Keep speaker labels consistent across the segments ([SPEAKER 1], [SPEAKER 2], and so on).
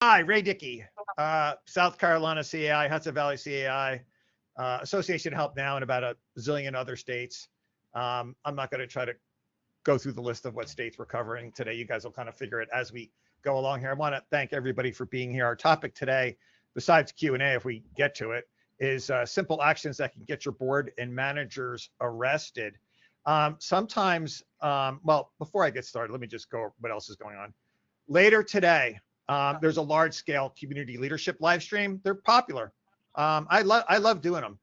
[SPEAKER 1] Hi, Ray Dickey, South Carolina CAI, Hudson Valley CAI, Association Help Now in about a zillion other states. I'm not going to try to go through the list of what states we're covering today. You guys will kind of figure it as we go along here. I want to thank everybody for being here. Our topic today, besides Q&A, if we get to it, is simple actions that can get your board and managers arrested. Sometimes, well, before I get started, let me just go over what else is going on. Later today, there's a large scale community leadership live stream. They're popular. I love doing them.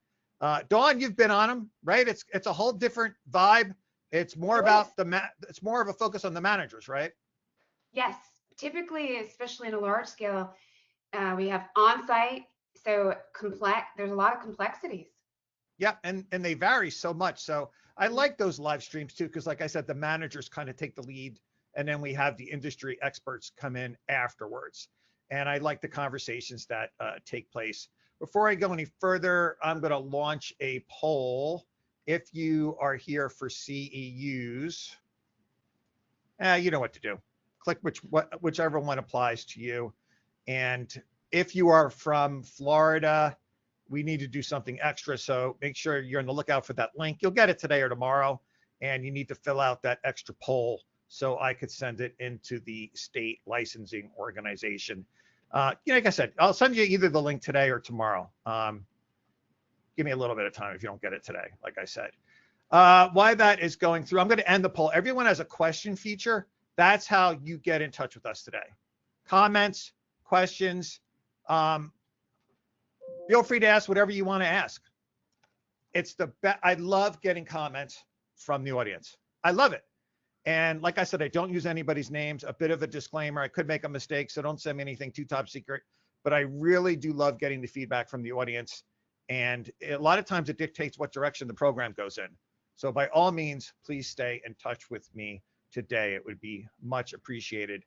[SPEAKER 1] Dawn, you've been on them, right? It's a whole different vibe. It's more about it's more of a focus on the managers, right?
[SPEAKER 2] Yes, typically, especially in a large scale, we have on-site, so there's a lot of complexities.
[SPEAKER 1] Yeah, and they vary so much. So I like those live streams too, because like I said, the managers kind of take the lead, and then we have the industry experts come in afterwards. And I like the conversations that take place. Before I go any further, I'm going to launch a poll. If you are here for CEUs, you know what to do. Click whichever one applies to you. And if you are from Florida, we need to do something extra. So make sure you're on the lookout for that link. You'll get it today or tomorrow. And you need to fill out that extra poll so I could send it into the state licensing organization. Like I said, I'll send you either the link today or tomorrow. Give me a little bit of time if you don't get it today, like I said. Why that is going through, I'm going to end the poll. Everyone has a question feature. That's how you get in touch with us today. Comments, questions. Feel free to ask whatever you want to ask. It's the best. I love getting comments from the audience. I love it. And like I said, I don't use anybody's names. A bit of a disclaimer. I could make a mistake, so don't send me anything too top secret. But I really do love getting the feedback from the audience. And a lot of times it dictates what direction the program goes in. So by all means, please stay in touch with me today. It would be much appreciated.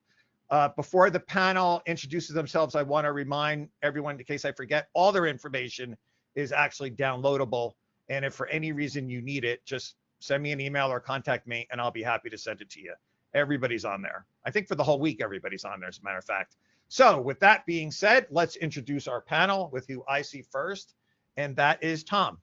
[SPEAKER 1] Before the panel introduces themselves, I want to remind everyone, in case I forget, all their information is actually downloadable. And if for any reason you need it, just send me an email or contact me, and I'll be happy to send it to you. Everybody's on there. I think for the whole week, everybody's on there, as a matter of fact. So with that being said, let's introduce our panel with who I see first, and that is Tom.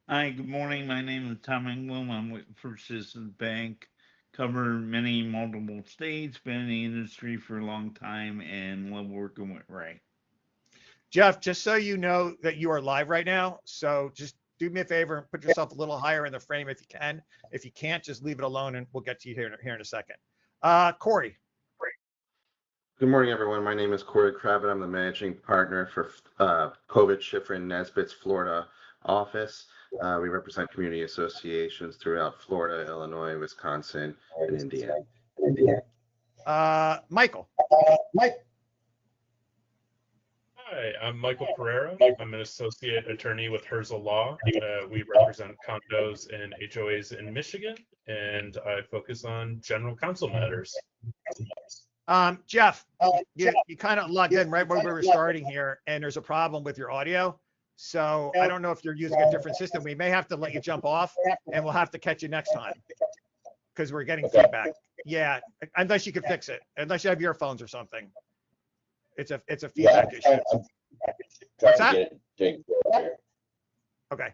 [SPEAKER 3] Hi, good morning. My name is Tom Engblom. I'm with First Citizens Bank. Cover multiple states, been in the industry for a long time, and love working with Ray.
[SPEAKER 1] Jeff, just so you know that you are live right now, so just do me a favor and put yourself a little higher in the frame if you can. If you can't, just leave it alone, and we'll get to you here in a second. Corey.
[SPEAKER 4] Good morning, everyone. My name is Corey Kravitz. I'm the managing partner for Kovich, Schifrin, Nesbitt's Florida office. We represent community associations throughout Florida, Illinois, Wisconsin, and Indiana.
[SPEAKER 1] Michael.
[SPEAKER 5] Hi, I'm Michael Pereira. I'm an associate attorney with Herzl Law. We represent condos and HOAs in Michigan, and I focus on general counsel matters.
[SPEAKER 1] Jeff, you kind of logged in right when we were starting here, and there's a problem with your audio. So I don't know if you're using a different system. We may have to let you jump off, and we'll have to catch you next time because we're getting feedback. Yeah, unless you can fix it, unless you have earphones or something. It's a feedback issue. What's that? Okay.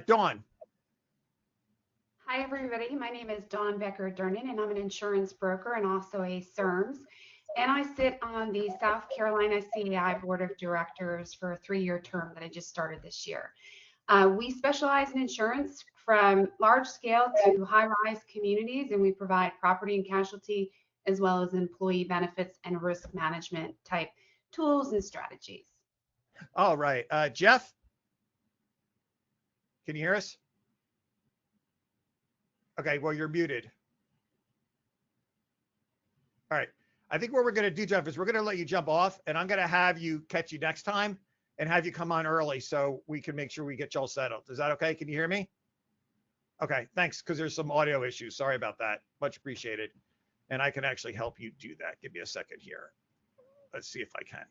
[SPEAKER 1] Dawn.
[SPEAKER 2] Hi, everybody. My name is Dawn Becker-Durnan, and I'm an insurance broker and also a CERMS. And I sit on the South Carolina CAI Board of Directors for a 3-year term that I just started this year. We specialize in insurance from large scale to high-rise communities, and we provide property and casualty as well as employee benefits and risk management type tools and strategies.
[SPEAKER 1] All right. Jeff, can you hear us? Okay, well, you're muted. All right. I think what we're going to do, Jeff, is we're going to let you jump off, and I'm going to have you catch you next time and have you come on early so we can make sure we get you all settled. Is that okay? Can you hear me? Okay, thanks, because there's some audio issues. Sorry about that. Much appreciated. And I can actually help you do that. Give me a second here. Let's see if I can.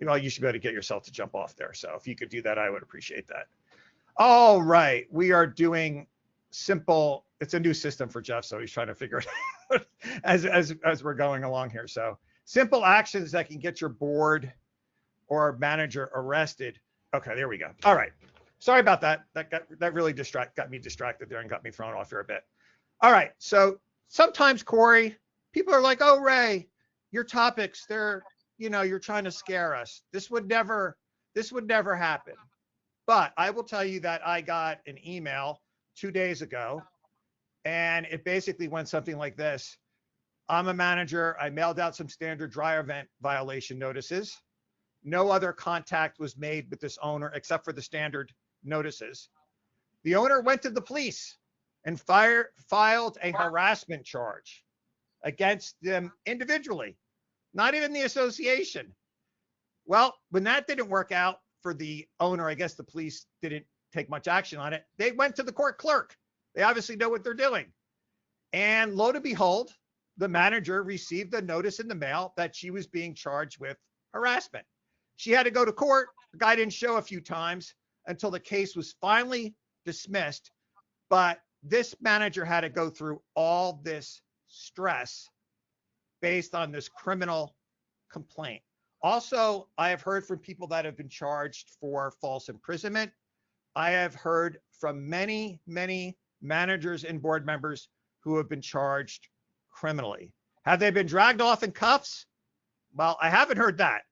[SPEAKER 1] Well, you should be able to get yourself to jump off there. So if you could do that, I would appreciate that. All right, we are doing simple, it's a new system for Jeff, so he's trying to figure it out as we're going along here. So simple actions that can get your board or manager arrested. Okay, there we go. All right. Sorry about that. That really got me distracted there and got me thrown off here a bit. All right. So sometimes, Corey, people are like, "Oh, Ray, your topics, you're trying to scare us. This would never happen." But I will tell you that I got an email 2 days ago, and it basically went something like this. I'm a manager. I mailed out some standard dryer vent violation notices. No other contact was made with this owner except for the standard notices. The owner went to the police and filed a harassment charge against them individually, not even the association. Well, when that didn't work out for the owner, I guess the police didn't take much action on it. They went to the court clerk. They obviously know what they're doing. And lo and behold, the manager received a notice in the mail that she was being charged with harassment. She had to go to court. The guy didn't show a few times until the case was finally dismissed. But this manager had to go through all this stress based on this criminal complaint. Also, I have heard from people that have been charged for false imprisonment. I have heard from many, many managers and board members who have been charged criminally. Have they been dragged off in cuffs? Well, I haven't heard that.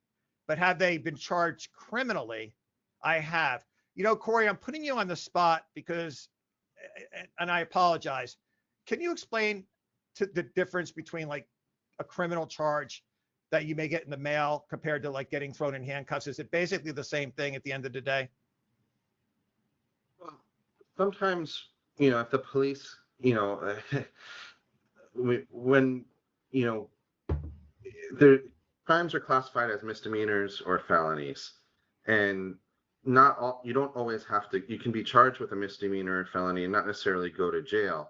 [SPEAKER 1] But have they been charged criminally? I have. Corey, I'm putting you on the spot because, and I apologize. Can you explain the difference between like a criminal charge that you may get in the mail compared to like getting thrown in handcuffs? Is it basically the same thing at the end of the day?
[SPEAKER 4] Well, sometimes, if the police, when, the crimes are classified as misdemeanors or felonies, and you don't always have to, you can be charged with a misdemeanor or felony and not necessarily go to jail.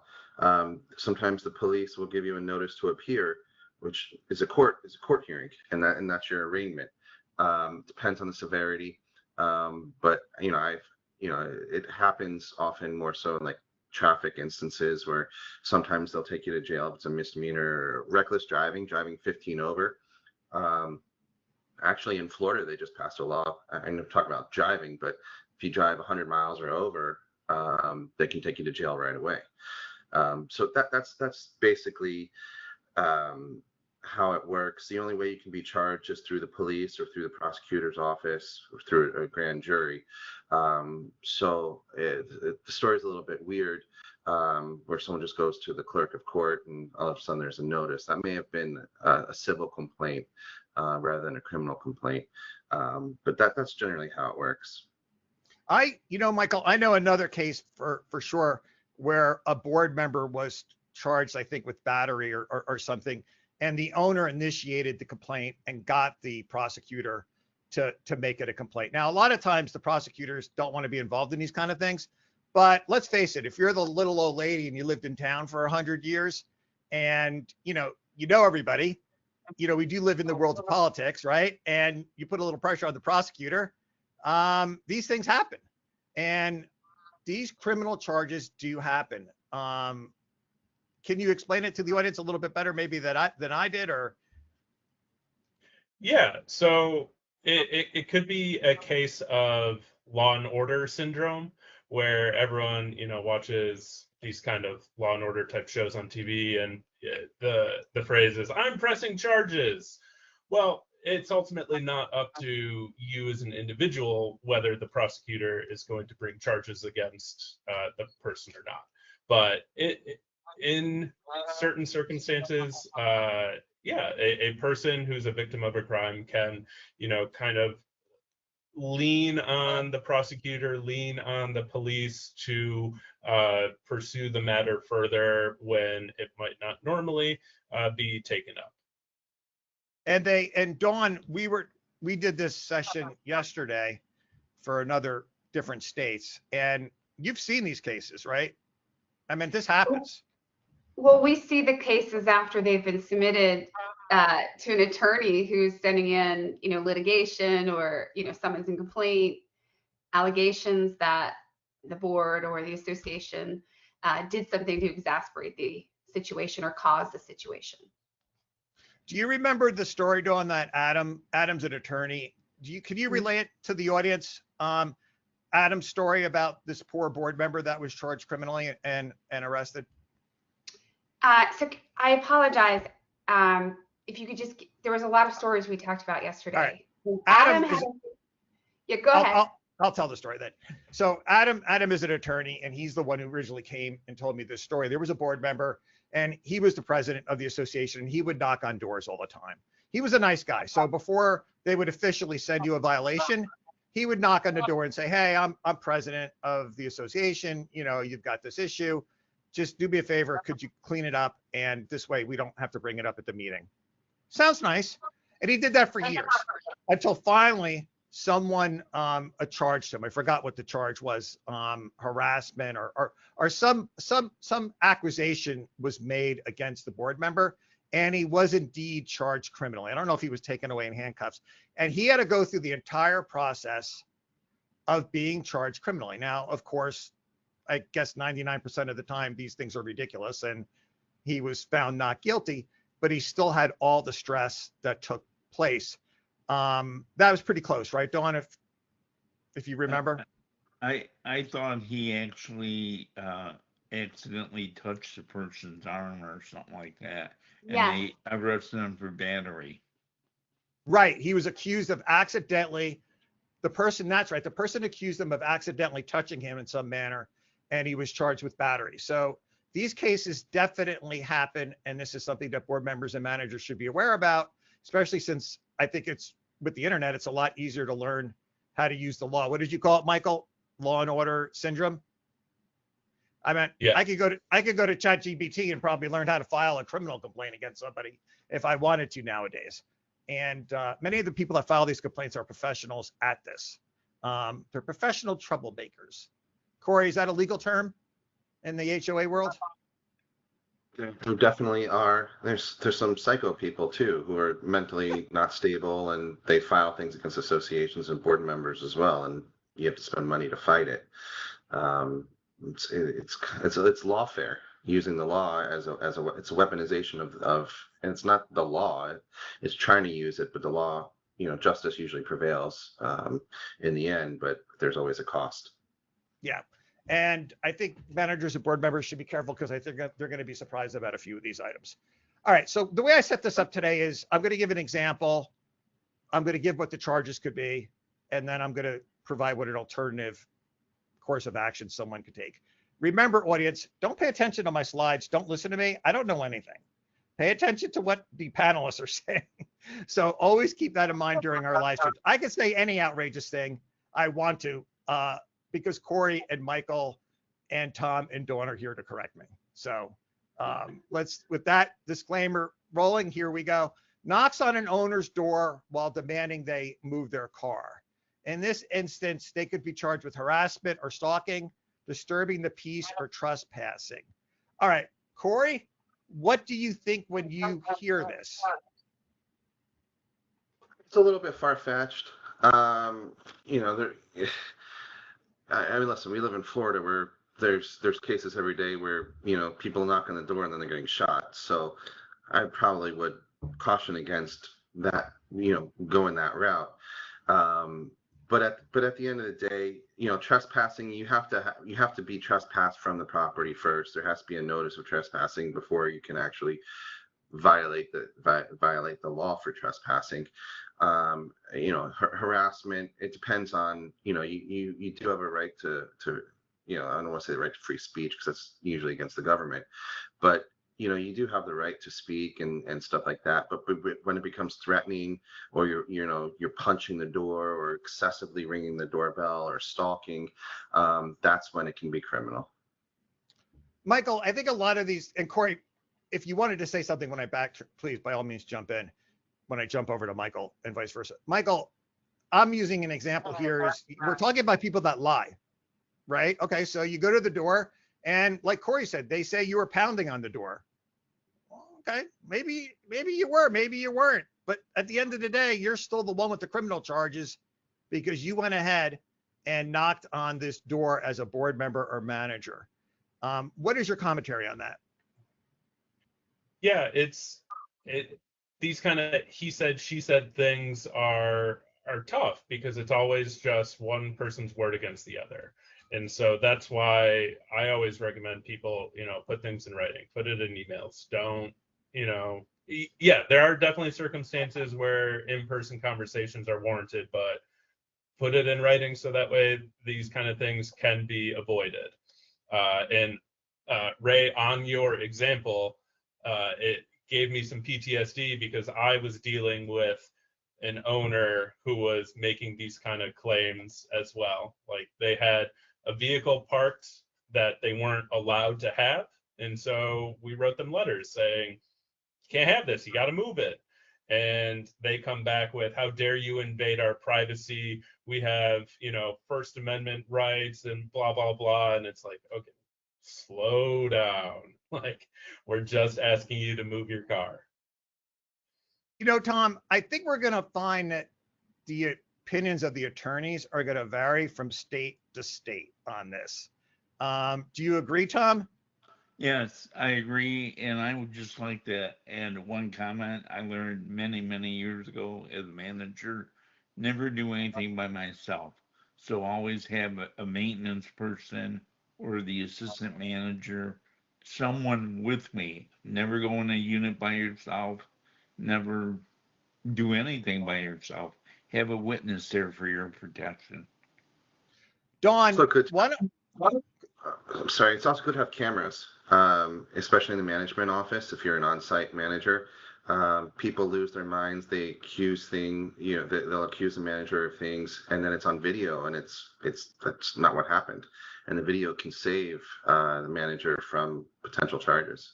[SPEAKER 4] Sometimes the police will give you a notice to appear, which is a court hearing, and that's your arraignment. Depends on the severity. But it happens often more so in like traffic instances where sometimes they'll take you to jail if it's a misdemeanor or reckless driving 15 over. Actually in Florida, they just passed a law. I'm talking about driving, but if you drive 100 miles or over, they can take you to jail right away. So that's basically how it works. The only way you can be charged is through the police or through the prosecutor's office or through a grand jury. So the story is a little bit weird, where someone just goes to the clerk of court and all of a sudden there's a notice. That may have been a civil complaint rather than a criminal complaint. But that's generally how it works.
[SPEAKER 1] Michael, I know another case for sure where a board member was charged, I think, with battery or something. And the owner initiated the complaint and got the prosecutor to make it a complaint. Now, a lot of times the prosecutors don't want to be involved in these kind of things. But let's face it, if you're the little old lady and you lived in town for 100 years and, you know everybody, we do live in the world of politics, right? And you put a little pressure on the prosecutor. These things happen. And these criminal charges do happen. Can you explain it to the audience a little bit better, maybe than I did, or?
[SPEAKER 5] Yeah, so it could be a case of law and order syndrome, where everyone watches these kind of law and order type shows on TV, and the phrase is "I'm pressing charges." Well, it's ultimately not up to you as an individual whether the prosecutor is going to bring charges against the person or not. But in certain circumstances, a person who's a victim of a crime can, kind of lean on the prosecutor, lean on the police to pursue the matter further when it might not normally be taken up.
[SPEAKER 1] And Dawn, we did this session yesterday for another different states, and you've seen these cases, right? I mean, this happens.
[SPEAKER 2] Well, we see the cases after they've been submitted to an attorney who's sending in, litigation or, summons and complaint allegations that the board or the association did something to exasperate the situation or cause the situation.
[SPEAKER 1] Do you remember the story, Dawn, that Adam's an attorney? Can you relay it to the audience? Adam's story about this poor board member that was charged criminally and arrested?
[SPEAKER 2] So I apologize. If you could just, there was a lot of stories we talked about yesterday.
[SPEAKER 1] All right.
[SPEAKER 2] Adam
[SPEAKER 1] Adam is,
[SPEAKER 2] yeah, go ahead.
[SPEAKER 1] I'll tell the story then. So Adam is an attorney, and he's the one who originally came and told me this story. There was a board member, and he was the president of the association, and he would knock on doors all the time. He was a nice guy. So before they would officially send you a violation, he would knock on the door and say, hey, I'm president of the association. You know, you've got this issue. Just do me a favor. Could you clean it up? And this way we don't have to bring it up at the meeting. Sounds nice. And he did that for years until finally someone charged him. I forgot what the charge was, harassment or some accusation was made against the board member, and he was indeed charged criminally. I don't know if he was taken away in handcuffs, and he had to go through the entire process of being charged criminally. Now, of course, I guess 99% of the time these things are ridiculous, and he was found not guilty, but he still had all the stress that took place. That was pretty close, right, Dawn? If you remember.
[SPEAKER 3] I thought he actually accidentally touched the person's arm or something like that, and they arrested him for battery.
[SPEAKER 1] Right, he was accused of accidentally. That's right. The person accused him of accidentally touching him in some manner, and he was charged with battery. So these cases definitely happen, and this is something that board members and managers should be aware about, especially since I think it's with the internet, it's a lot easier to learn how to use the law. What did you call it, Michael? Law and order syndrome? I mean, yeah. I could go to ChatGPT and probably learn how to file a criminal complaint against somebody if I wanted to nowadays. And many of the people that file these complaints are professionals at this. They're professional troublemakers. Corey, is that a legal term in the HOA world?
[SPEAKER 4] There definitely are. There's some psycho people too who are mentally not stable, and they file things against associations and board members as well, and you have to spend money to fight it. It's lawfare, using the law it's a weaponization of, and it's not the law. It's trying to use it, but the law, justice usually prevails in the end, but there's always a cost.
[SPEAKER 1] Yeah. And I think managers and board members should be careful, because I think they're going to be surprised about a few of these items. All right. So the way I set this up today is I'm going to give an example. I'm going to give what the charges could be, and then I'm going to provide what an alternative course of action someone could take. Remember, audience, don't pay attention to my slides. Don't listen to me. I don't know anything. Pay attention to what the panelists are saying. So always keep that in mind during our live stream. I can say any outrageous thing I want to, because Corey and Michael and Tom and Dawn are here to correct me. So with that disclaimer rolling, here we go. Knocks on an owner's door while demanding they move their car. In this instance, they could be charged with harassment or stalking, disturbing the peace, or trespassing. All right, Corey, what do you think when you hear this?
[SPEAKER 4] It's a little bit far-fetched. Listen, we live in Florida where there's cases every day where, people knock on the door and then they're getting shot. So I probably would caution against that, going that route. But at the end of the day, trespassing, you have to be trespassed from the property first. There has to be a notice of trespassing before you can actually violate the law for trespassing. Harassment, it depends on, you do have a right to I don't want to say the right to free speech, because that's usually against the government, but you do have the right to speak and stuff like that. But when it becomes threatening, or you're punching the door, or excessively ringing the doorbell, or stalking, that's when it can be criminal.
[SPEAKER 1] Michael, I think a lot of these, and Corey, if you wanted to say something when I please, by all means, jump in when I jump over to Michael, and vice versa. Michael, I'm using an example here. We're talking about people that lie, right? Okay, so you go to the door, and like Corey said, they say you were pounding on the door. Okay, maybe you were, maybe you weren't. But at the end of the day, you're still the one with the criminal charges, because you went ahead and knocked on this door as a board member or manager. What is your commentary on that?
[SPEAKER 5] Yeah, these kind of he said, she said things are tough because it's always just one person's word against the other. And so that's why I always recommend people, put things in writing, put it in emails. Don't, yeah, there are definitely circumstances where in-person conversations are warranted, but put it in writing so that way these kind of things can be avoided. And Ray, on your example, it gave me some PTSD because I was dealing with an owner who was making these kind of claims as well. Like they had a vehicle parked that they weren't allowed to have. And so we wrote them letters saying, you can't have this, you got to move it. And they come back with, how dare you invade our privacy? We have, First Amendment rights and blah, blah, blah. And it's like, okay, slow down. Like, we're just asking you to move your car.
[SPEAKER 1] Tom, I think we're going to find that the opinions of the attorneys are going to vary from state to state on this. Do you agree, Tom?
[SPEAKER 3] Yes, I agree. And I would just like to add one comment I learned many, many years ago as a manager: never do anything by myself. So always have a maintenance person or the assistant manager, someone with me. Never go in a unit by yourself. Never do anything by yourself. Have a witness there for your protection.
[SPEAKER 1] Dawn,
[SPEAKER 4] So good.
[SPEAKER 1] what?
[SPEAKER 4] I'm sorry. It's also good to have cameras, especially in the management office. If you're an on-site manager, people lose their minds. They accuse things. They'll accuse the manager of things, and then it's on video, and that's not what happened. And the video can save the manager from potential charges.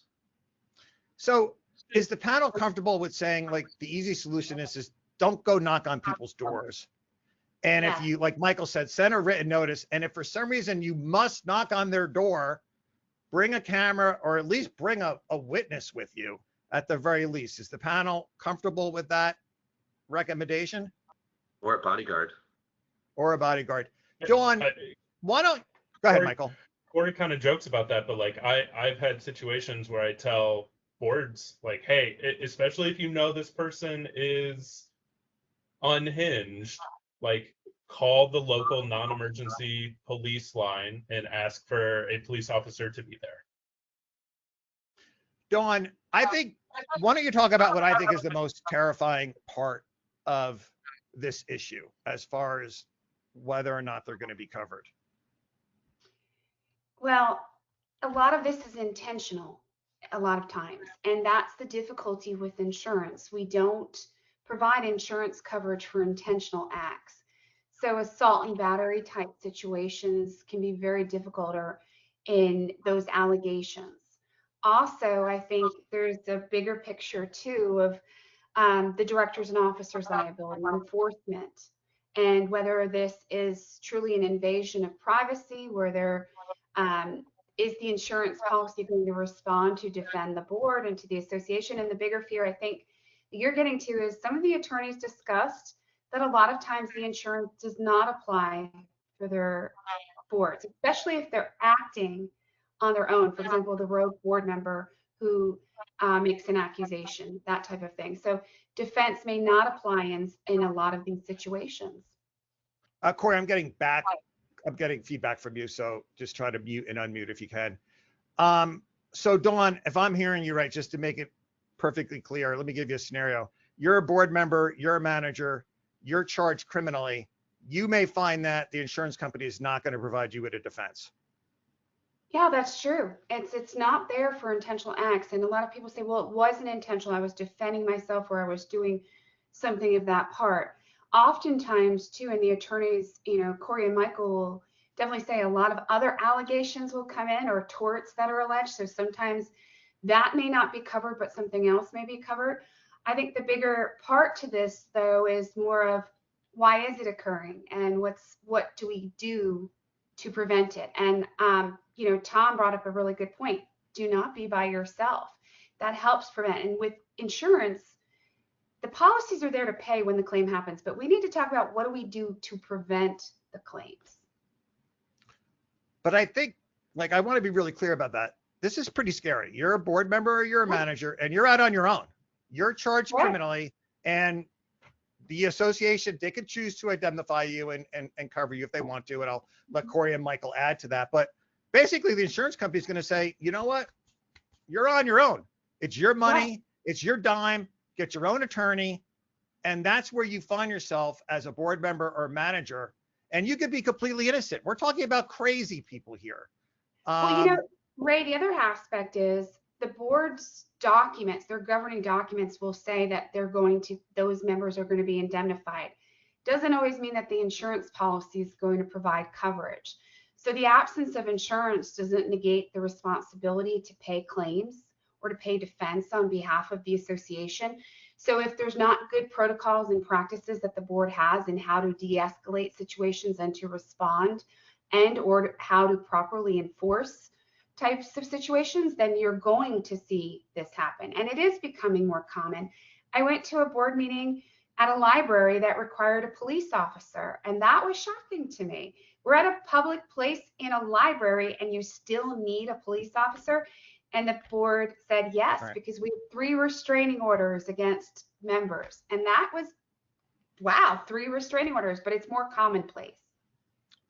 [SPEAKER 1] So, is the panel comfortable with saying, like, the easy solution is don't go knock on people's doors? And if you, like Michael said, send a written notice, and if for some reason you must knock on their door, bring a camera or at least bring a witness with you at the very least. Is the panel comfortable with that recommendation?
[SPEAKER 4] Or a bodyguard.
[SPEAKER 1] Or a bodyguard. Dawn, why don't, go ahead, Michael.
[SPEAKER 5] Corey kind of jokes about that, but like I've had situations where I tell boards, like, hey, especially if you know this person is unhinged, like, call the local non-emergency police line and ask for a police officer to be there.
[SPEAKER 1] Dawn, I think, why don't you talk about what I think is the most terrifying part of this issue as far as whether or not they're going to be covered?
[SPEAKER 2] Well, a lot of this is intentional a lot of times, and that's the difficulty with insurance. We don't provide insurance coverage for intentional acts. So assault and battery type situations can be very difficult, or in those allegations. Also, I think there's a bigger picture too of the directors and officers liability, enforcement, and whether this is truly an invasion of privacy, where there is the insurance policy going to respond to defend the board and to the association. And the bigger fear I think that you're getting to is some of the attorneys discussed that a lot of times the insurance does not apply for their boards, especially if they're acting on their own. For example, the rogue board member who makes an accusation, that type of thing. So defense may not apply in a lot of these situations.
[SPEAKER 1] Corey, I'm getting feedback from you, so just try to mute and unmute if you can. So Dawn, if I'm hearing you right, just to make it perfectly clear, let me give you a scenario. You're a board member, you're a manager, you're charged criminally. You may find that the insurance company is not going to provide you with a defense.
[SPEAKER 2] Yeah, that's true. It's not there for intentional acts. And a lot of people say, well, it wasn't intentional. I was defending myself, or I was doing something of that part. Oftentimes too, and the attorneys, Corey and Michael will definitely say a lot of other allegations will come in, or torts that are alleged. So sometimes that may not be covered, but something else may be covered. I think the bigger part to this though is more of, why is it occurring, and what do we do to prevent it? And Tom brought up a really good point. Do not be by yourself. That helps prevent. And with insurance, the policies are there to pay when the claim happens, but we need to talk about what do we do to prevent the claims.
[SPEAKER 1] But I think like, I want to be really clear about that. This is pretty scary. You're a board member or you're a manager and you're out on your own. You're charged criminally, and the association, they could choose to indemnify you and cover you if they want to. And I'll let Corey and Michael add to that. But basically the insurance company is going to say, you know what? You're on your own. It's your money. It's your dime. Get your own attorney. And that's where you find yourself as a board member or manager. And you could be completely innocent. We're talking about crazy people here.
[SPEAKER 2] Well, Ray, the other aspect is the board's documents, their governing documents will say that those members are going to be indemnified. Doesn't always mean that the insurance policy is going to provide coverage. So the absence of insurance doesn't negate the responsibility to pay claims or to pay defense on behalf of the association. So if there's not good protocols and practices that the board has in how to de-escalate situations and to respond or how to properly enforce types of situations, then you're going to see this happen. And it is becoming more common. I went to a board meeting at a library that required a police officer, and that was shocking to me. We're at a public place in a library and you still need a police officer? And the board said yes, because we have 3 restraining orders against members. And that was, wow, 3 restraining orders, but it's more commonplace.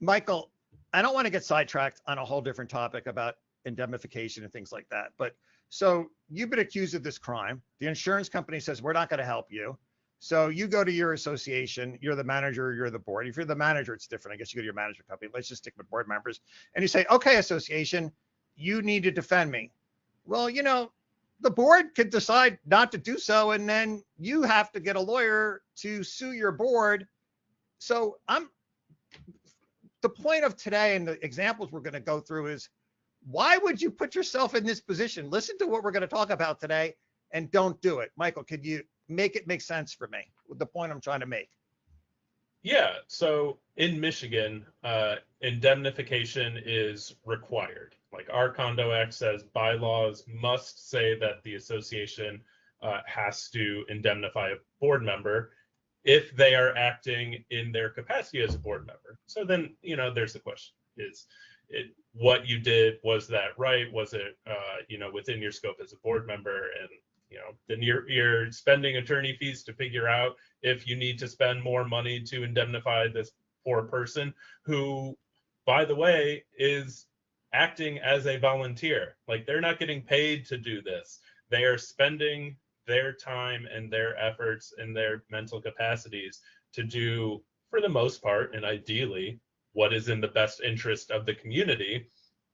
[SPEAKER 1] Michael, I don't want to get sidetracked on a whole different topic about indemnification and things like that. But so you've been accused of this crime. The insurance company says, we're not going to help you. So you go to your association, you're the manager, you're the board. If you're the manager, it's different. I guess you go to your management company. Let's just stick with board members. And you say, okay, association, you need to defend me. Well, the board could decide not to do so. And then you have to get a lawyer to sue your board. So the point of today and the examples we're going to go through is, why would you put yourself in this position? Listen to what we're going to talk about today and don't do it. Michael, could you make it make sense for me with the point I'm trying to make?
[SPEAKER 5] Yeah, so in Michigan, indemnification is required. Like our Condo Act says, bylaws must say that the association has to indemnify a board member if they are acting in their capacity as a board member. So then, there's the question: what you did, was that right? Was it, within your scope as a board member? And then you're spending attorney fees to figure out if you need to spend more money to indemnify this poor person who, by the way, is acting as a volunteer. Like, they're not getting paid to do this. They are spending their time and their efforts and their mental capacities to do, for the most part, and ideally, what is in the best interest of the community.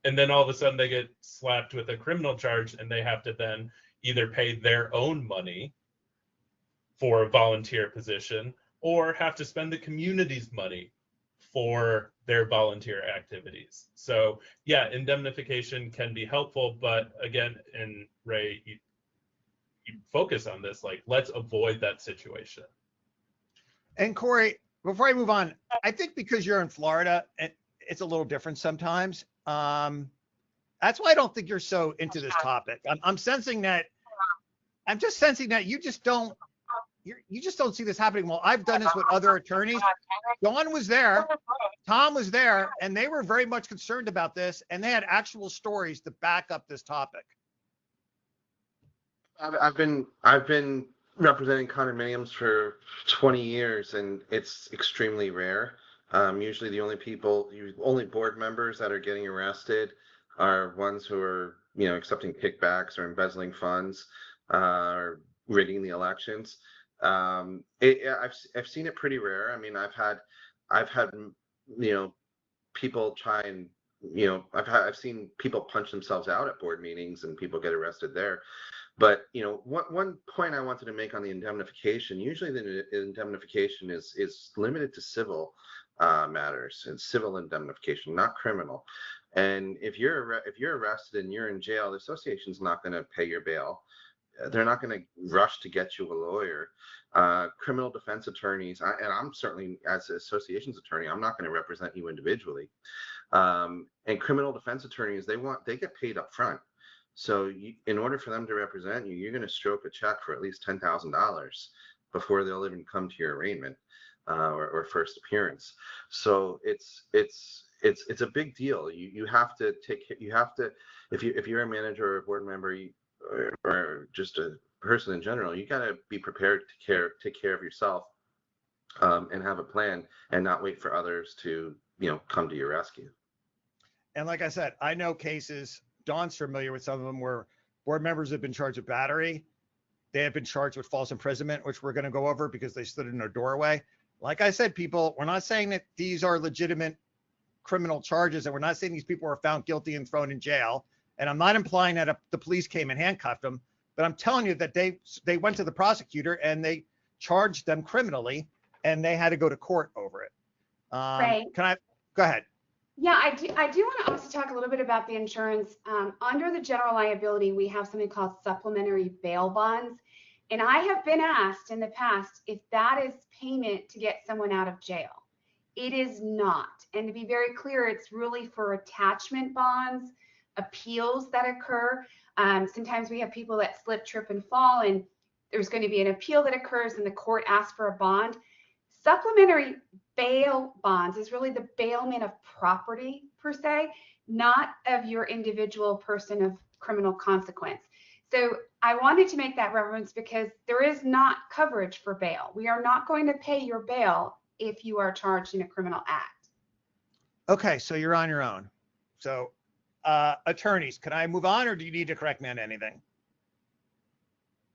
[SPEAKER 5] And then all of a sudden they get slapped with a criminal charge and they have to then either pay their own money for a volunteer position or have to spend the community's money for their volunteer activities. So yeah, indemnification can be helpful, but again, and Ray, you focus on this, like, let's avoid that situation.
[SPEAKER 1] And Corey, before I move on, I think because you're in Florida, it's a little different sometimes. That's why I don't think you're so into this topic. I'm just sensing that you just don't see this happening. Well, I've done this with other attorneys. Dawn was there, Tom was there, and they were very much concerned about this, and they had actual stories to back up this topic.
[SPEAKER 4] I've been representing condominiums for 20 years, and it's extremely rare. Usually the only board members that are getting arrested are ones who are, accepting kickbacks or embezzling funds, or rigging the elections. I've seen it pretty rare. I mean, I've had people try and, I've seen people punch themselves out at board meetings and people get arrested there. But, one point I wanted to make on the indemnification, usually the indemnification is limited to civil matters and civil indemnification, not criminal. And if you're arrested and you're in jail, the association's not going to pay your bail. They're not going to rush to get you a lawyer. Criminal defense attorneys, and I'm certainly, as an association's attorney, I'm not going to represent you individually. And criminal defense attorneys, they get paid up front. So in order for them to represent you, you're going to stroke a check for at least $10,000 before they'll even come to your arraignment or first appearance. So it's it's a big deal. You have to if you're a manager or a board member, or just a person in general, you got to be prepared to take care of yourself, and have a plan, and not wait for others to come to your rescue.
[SPEAKER 1] And like I said, I know cases, Dawn's familiar with some of them, where board members have been charged with battery. They have been charged with false imprisonment, which we're going to go over because they stood in their doorway. Like I said, people, we're not saying that these are legitimate criminal charges, and we're not saying these people were found guilty and thrown in jail. And I'm not implying that the police came and handcuffed them, but I'm telling you that they went to the prosecutor and they charged them criminally, and they had to go to court over it.
[SPEAKER 2] Right.
[SPEAKER 1] Can I go ahead?
[SPEAKER 2] Yeah, I do want to also talk a little bit about the insurance. Under the general liability, we have something called supplementary bail bonds. And I have been asked in the past if that is payment to get someone out of jail. It is not. And to be very clear, it's really for attachment bonds, appeals that occur. Sometimes we have people that slip, trip, and fall, and there's going to be an appeal that occurs and the court asks for a bond. Supplementary bail bonds is really the bailment of property per se, not of your individual person of criminal consequence. So I wanted to make that reference because there is not coverage for bail. We are not going to pay your bail if you are charged in a criminal act.
[SPEAKER 1] Okay, so you're on your own. So attorneys, can I move on, or do you need to correct me on anything?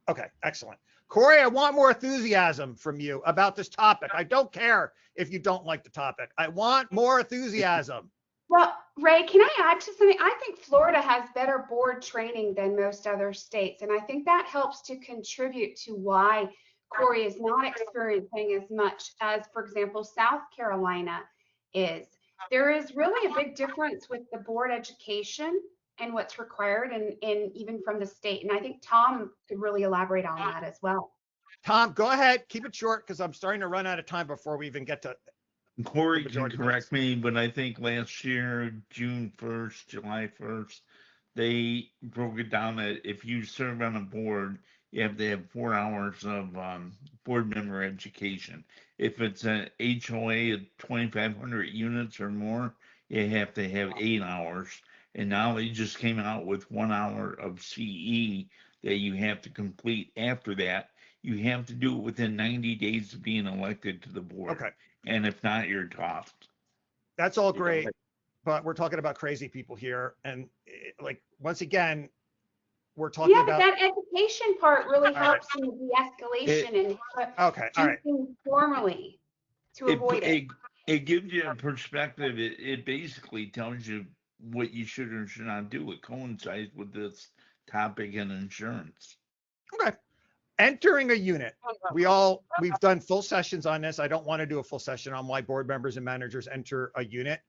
[SPEAKER 1] Okay, excellent. Corey, I want more enthusiasm from you about this topic. I don't care if you don't like the topic. I want more enthusiasm.
[SPEAKER 2] Well, Ray, can I add to something? I think Florida has better board training than most other states, and I think that helps to contribute to why Corey is not experiencing as much as, for example, South Carolina is. There is really a big difference with the board education and what's required, and even from the state. And I think Tom could really elaborate on that as well.
[SPEAKER 1] Tom, go ahead. Keep it short because I'm starting to run out of time before we even get to.
[SPEAKER 3] Corey can correct me, but I think last year, June 1st, July 1st, they broke it down that if you serve on a board, you have to have 4 hours of board member education. If it's an HOA of 2,500 units or more, you have to have 8 hours. And now they just came out with 1 hour of CE that you have to complete after that. You have to do it within 90 days of being elected to the board.
[SPEAKER 1] Okay.
[SPEAKER 3] And if not, you're tossed.
[SPEAKER 1] That's all great, but we're talking about crazy people here. And like, once again, we're talking about.
[SPEAKER 2] Yeah, but that education part really helps in the de-escalation and how to do things formally to avoid it.
[SPEAKER 3] It gives you a perspective. It basically tells you what you should or should not do. It coincides with this topic in insurance.
[SPEAKER 1] Okay. Entering a unit. We've done full sessions on this. I don't want to do a full session on why board members and managers enter a unit,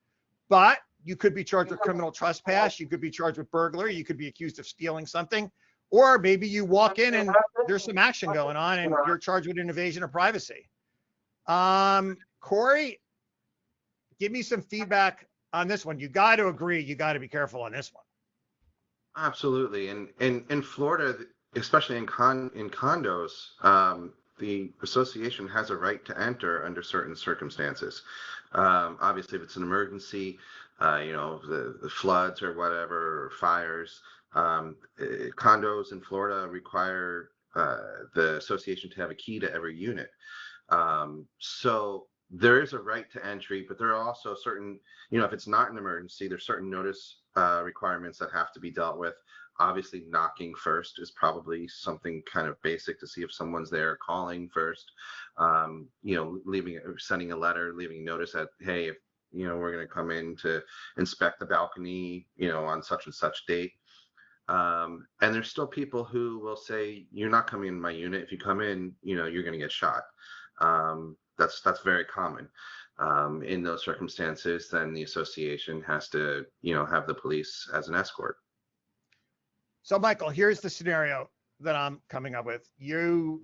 [SPEAKER 1] but you could be charged with criminal trespass. You could be charged with burglary. You could be accused of stealing something, or maybe you walk in and there's some action going on and you're charged with an invasion of privacy. Corey, give me some feedback on this one. You got to agree. You got to be careful on this one.
[SPEAKER 4] Absolutely. And in Florida, especially in condos, the association has a right to enter under certain circumstances. Obviously, if it's an emergency, the floods or whatever, or fires, condos in Florida require the association to have a key to every unit. So there is a right to entry, but there are also certain, if it's not an emergency, there's certain notice requirements that have to be dealt with. Obviously, knocking first is probably something kind of basic to see if someone's there, calling first, sending a letter, leaving notice that, hey, if, we're going to come in to inspect the balcony, on such and such date. And there's still people who will say, you're not coming in my unit. If you come in, you're going to get shot. That's very common. In those circumstances, then the association has to, have the police as an escort.
[SPEAKER 1] So, Michael, here's the scenario that I'm coming up with. You're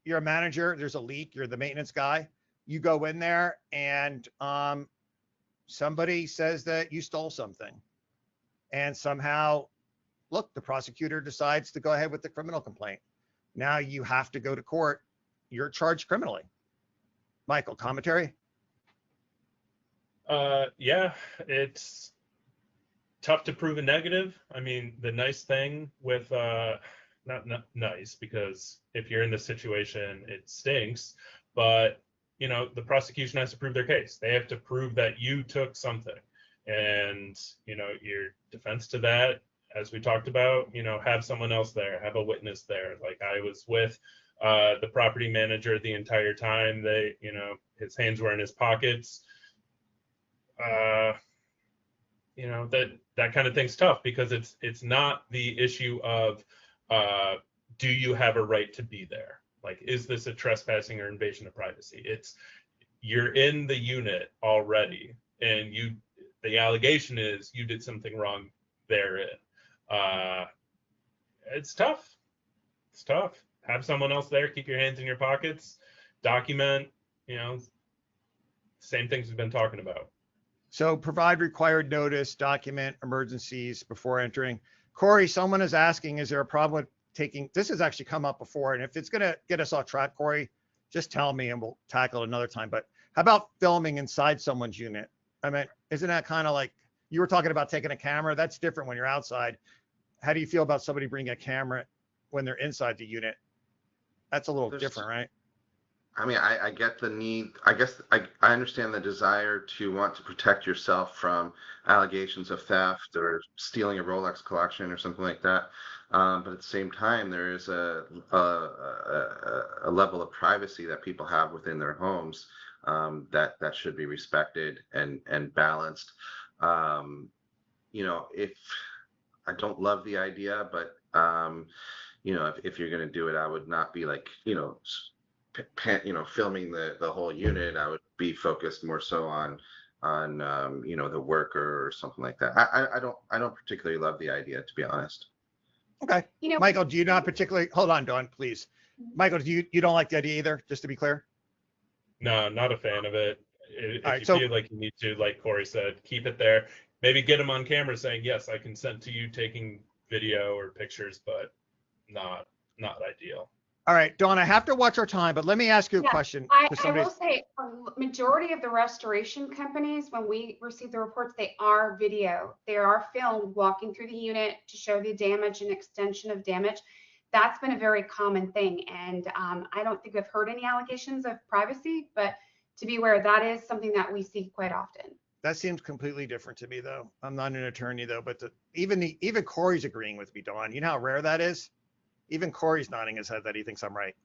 [SPEAKER 1] a manager. There's a leak. You're the maintenance guy. You go in there and somebody says that you stole something. And somehow, look, the prosecutor decides to go ahead with the criminal complaint. Now you have to go to court. You're charged criminally. Michael, commentary?
[SPEAKER 5] Yeah, it's tough to prove a negative. I mean, the nice thing with not nice, because if you're in this situation, it stinks. But the prosecution has to prove their case. They have to prove that you took something, and your defense to that, as we talked about, have someone else there, have a witness there. Like I was with the property manager the entire time. His hands were in his pockets. That kind of thing's tough, because it's not the issue of do you have a right to be there? Like, is this a trespassing or invasion of privacy? It's you're in the unit already, and the allegation is you did something wrong therein. It's tough. It's tough. Have someone else there, keep your hands in your pockets, document, same things we've been talking about.
[SPEAKER 1] So provide required notice, document emergencies before entering. Corey, someone is asking, is there a problem with taking, this has actually come up before, and if it's going to get us off track, Corey, just tell me and we'll tackle it another time. But how about filming inside someone's unit? I mean, isn't that kind of like, you were talking about taking a camera? That's different when you're outside. How do you feel about somebody bringing a camera when they're inside the unit? That's a little different, right?
[SPEAKER 4] I mean, I get the need. I guess I understand the desire to want to protect yourself from allegations of theft or stealing a Rolex collection or something like that. But at the same time, there is a level of privacy that people have within their homes that should be respected and balanced. If I don't love the idea, but if you're going to do it, I would not be like, filming the whole unit. I would be focused more so on the worker or something like that. I don't particularly love the idea, to be honest.
[SPEAKER 1] Okay. Michael, do you not particularly, hold on, Dawn, please. Michael, you don't like the idea either, just to be clear?
[SPEAKER 5] No, not a fan of it. If
[SPEAKER 1] All right,
[SPEAKER 5] you
[SPEAKER 1] so,
[SPEAKER 5] feel like you need to, like Corey said, keep it there. Maybe get them on camera saying, yes, I consent to you taking video or pictures, but not ideal.
[SPEAKER 1] all right, Dawn, I have to watch our time, but let me ask you a question.
[SPEAKER 2] I will say a majority of the restoration companies, when we receive the reports, they are video. They are filmed walking through the unit to show the damage and extension of damage. That's been a very common thing. And I don't think I've heard any allegations of privacy, but to be aware, that is something that we see quite often.
[SPEAKER 1] That seems completely different to me, though. I'm not an attorney, though, but even Corey's agreeing with me, Dawn. You know how rare that is? Even Corey's nodding his head that he thinks I'm right.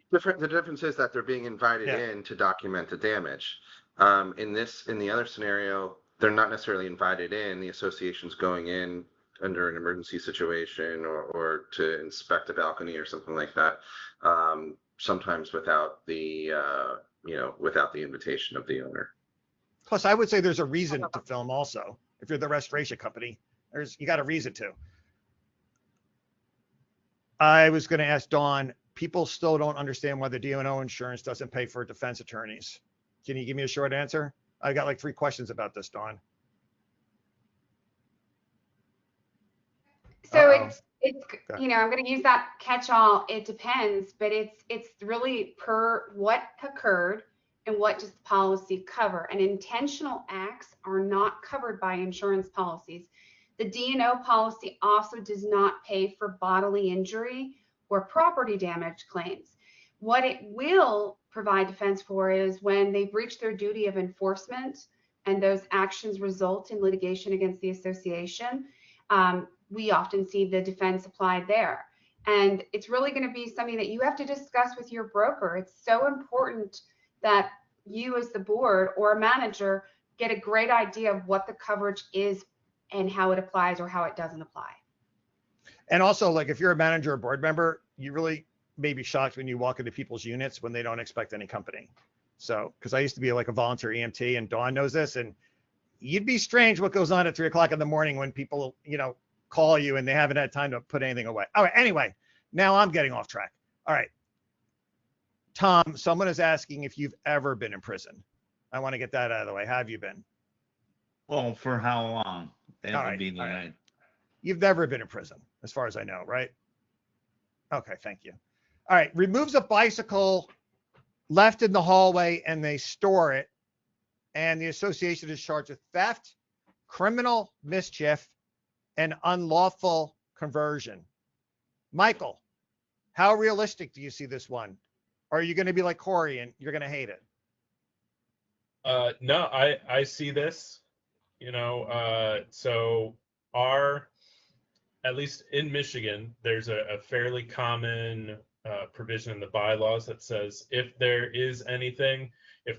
[SPEAKER 4] The difference is that they're being invited in to document the damage. In the other scenario, they're not necessarily invited in. The association's going in under an emergency situation or to inspect a balcony or something like that. Sometimes without the invitation of the owner.
[SPEAKER 1] Plus, I would say there's a reason to film also. If you're the restoration company, you got a reason to. I was going to ask Dawn, people still don't understand why the D&O insurance doesn't pay for defense attorneys. Can you give me a short answer? I got like 3 questions about this, Dawn.
[SPEAKER 2] So it's I'm going to use that catch-all. It depends, but it's really per what occurred and what does the policy cover. And intentional acts are not covered by insurance policies. The D&O policy also does not pay for bodily injury or property damage claims. What it will provide defense for is when they breach their duty of enforcement and those actions result in litigation against the association. We often see the defense applied there. And it's really going to be something that you have to discuss with your broker. It's so important that you as the board or a manager get a great idea of what the coverage is and how it applies or how it doesn't apply.
[SPEAKER 1] And also, like, if you're a manager or board member, you really may be shocked when you walk into people's units when they don't expect any company. So, because I used to be like a volunteer EMT, and Dawn knows this, and you'd be strange what goes on at 3 o'clock in the morning when people, call you and they haven't had time to put anything away. All right. Anyway, now I'm getting off track. All right. Tom, someone is asking if you've ever been in prison. I want to get that out of the way. Have you been?
[SPEAKER 3] Well, for how long? That would be the
[SPEAKER 1] right. You've never been in prison, as far as I know, right? Okay, thank you. All right, removes a bicycle left in the hallway and they store it and the association is charged with theft, criminal mischief, and unlawful conversion. Michael, how realistic do you see this one? Or are you going to be like Corey and you're going to hate it?
[SPEAKER 5] No, I see this, so at least in Michigan, there's a fairly common provision in the bylaws that says if there is anything, if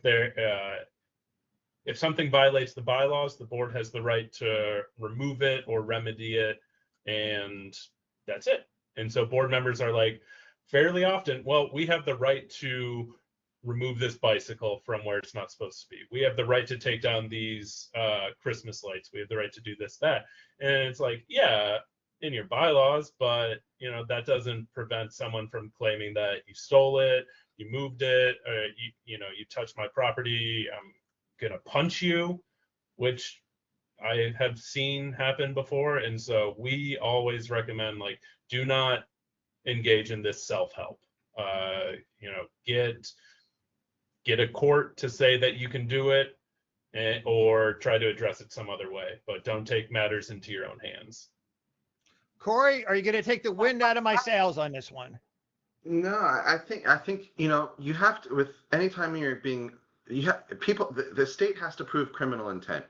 [SPEAKER 5] something violates the bylaws, the board has the right to remove it or remedy it, and that's it. And so board members are like, fairly often, well, we have the right to remove this bicycle from where it's not supposed to be. We have the right to take down these Christmas lights. We have the right to do this, that. And it's like, yeah, in your bylaws, but that doesn't prevent someone from claiming that you stole it, you moved it, or you touched my property, I'm gonna punch you, which I have seen happen before. And so we always recommend, like, do not engage in this self-help. Get a court to say that you can do it, or try to address it some other way, but don't take matters into your own hands.
[SPEAKER 1] Corey, are you going to take the wind out of my sails on this one?
[SPEAKER 4] No, I think you have to, with anytime you're being, the state has to prove criminal intent.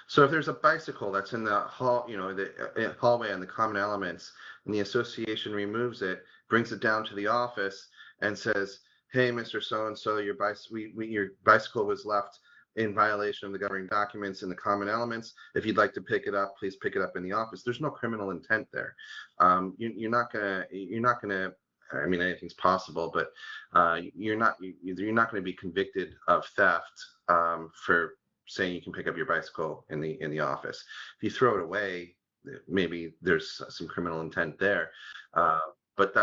[SPEAKER 4] So if there's a bicycle that's in the hall, the hallway and the common elements, and the association removes it, brings it down to the office and says, hey, Mr. So-and-so, your bicycle was left in violation of the governing documents and the common elements. If you'd like to pick it up, please pick it up in the office. There's no criminal intent there. You're not gonna. I mean, anything's possible, but you're not going to be convicted of theft for saying you can pick up your bicycle in the office. If you throw it away, maybe there's some criminal intent there. But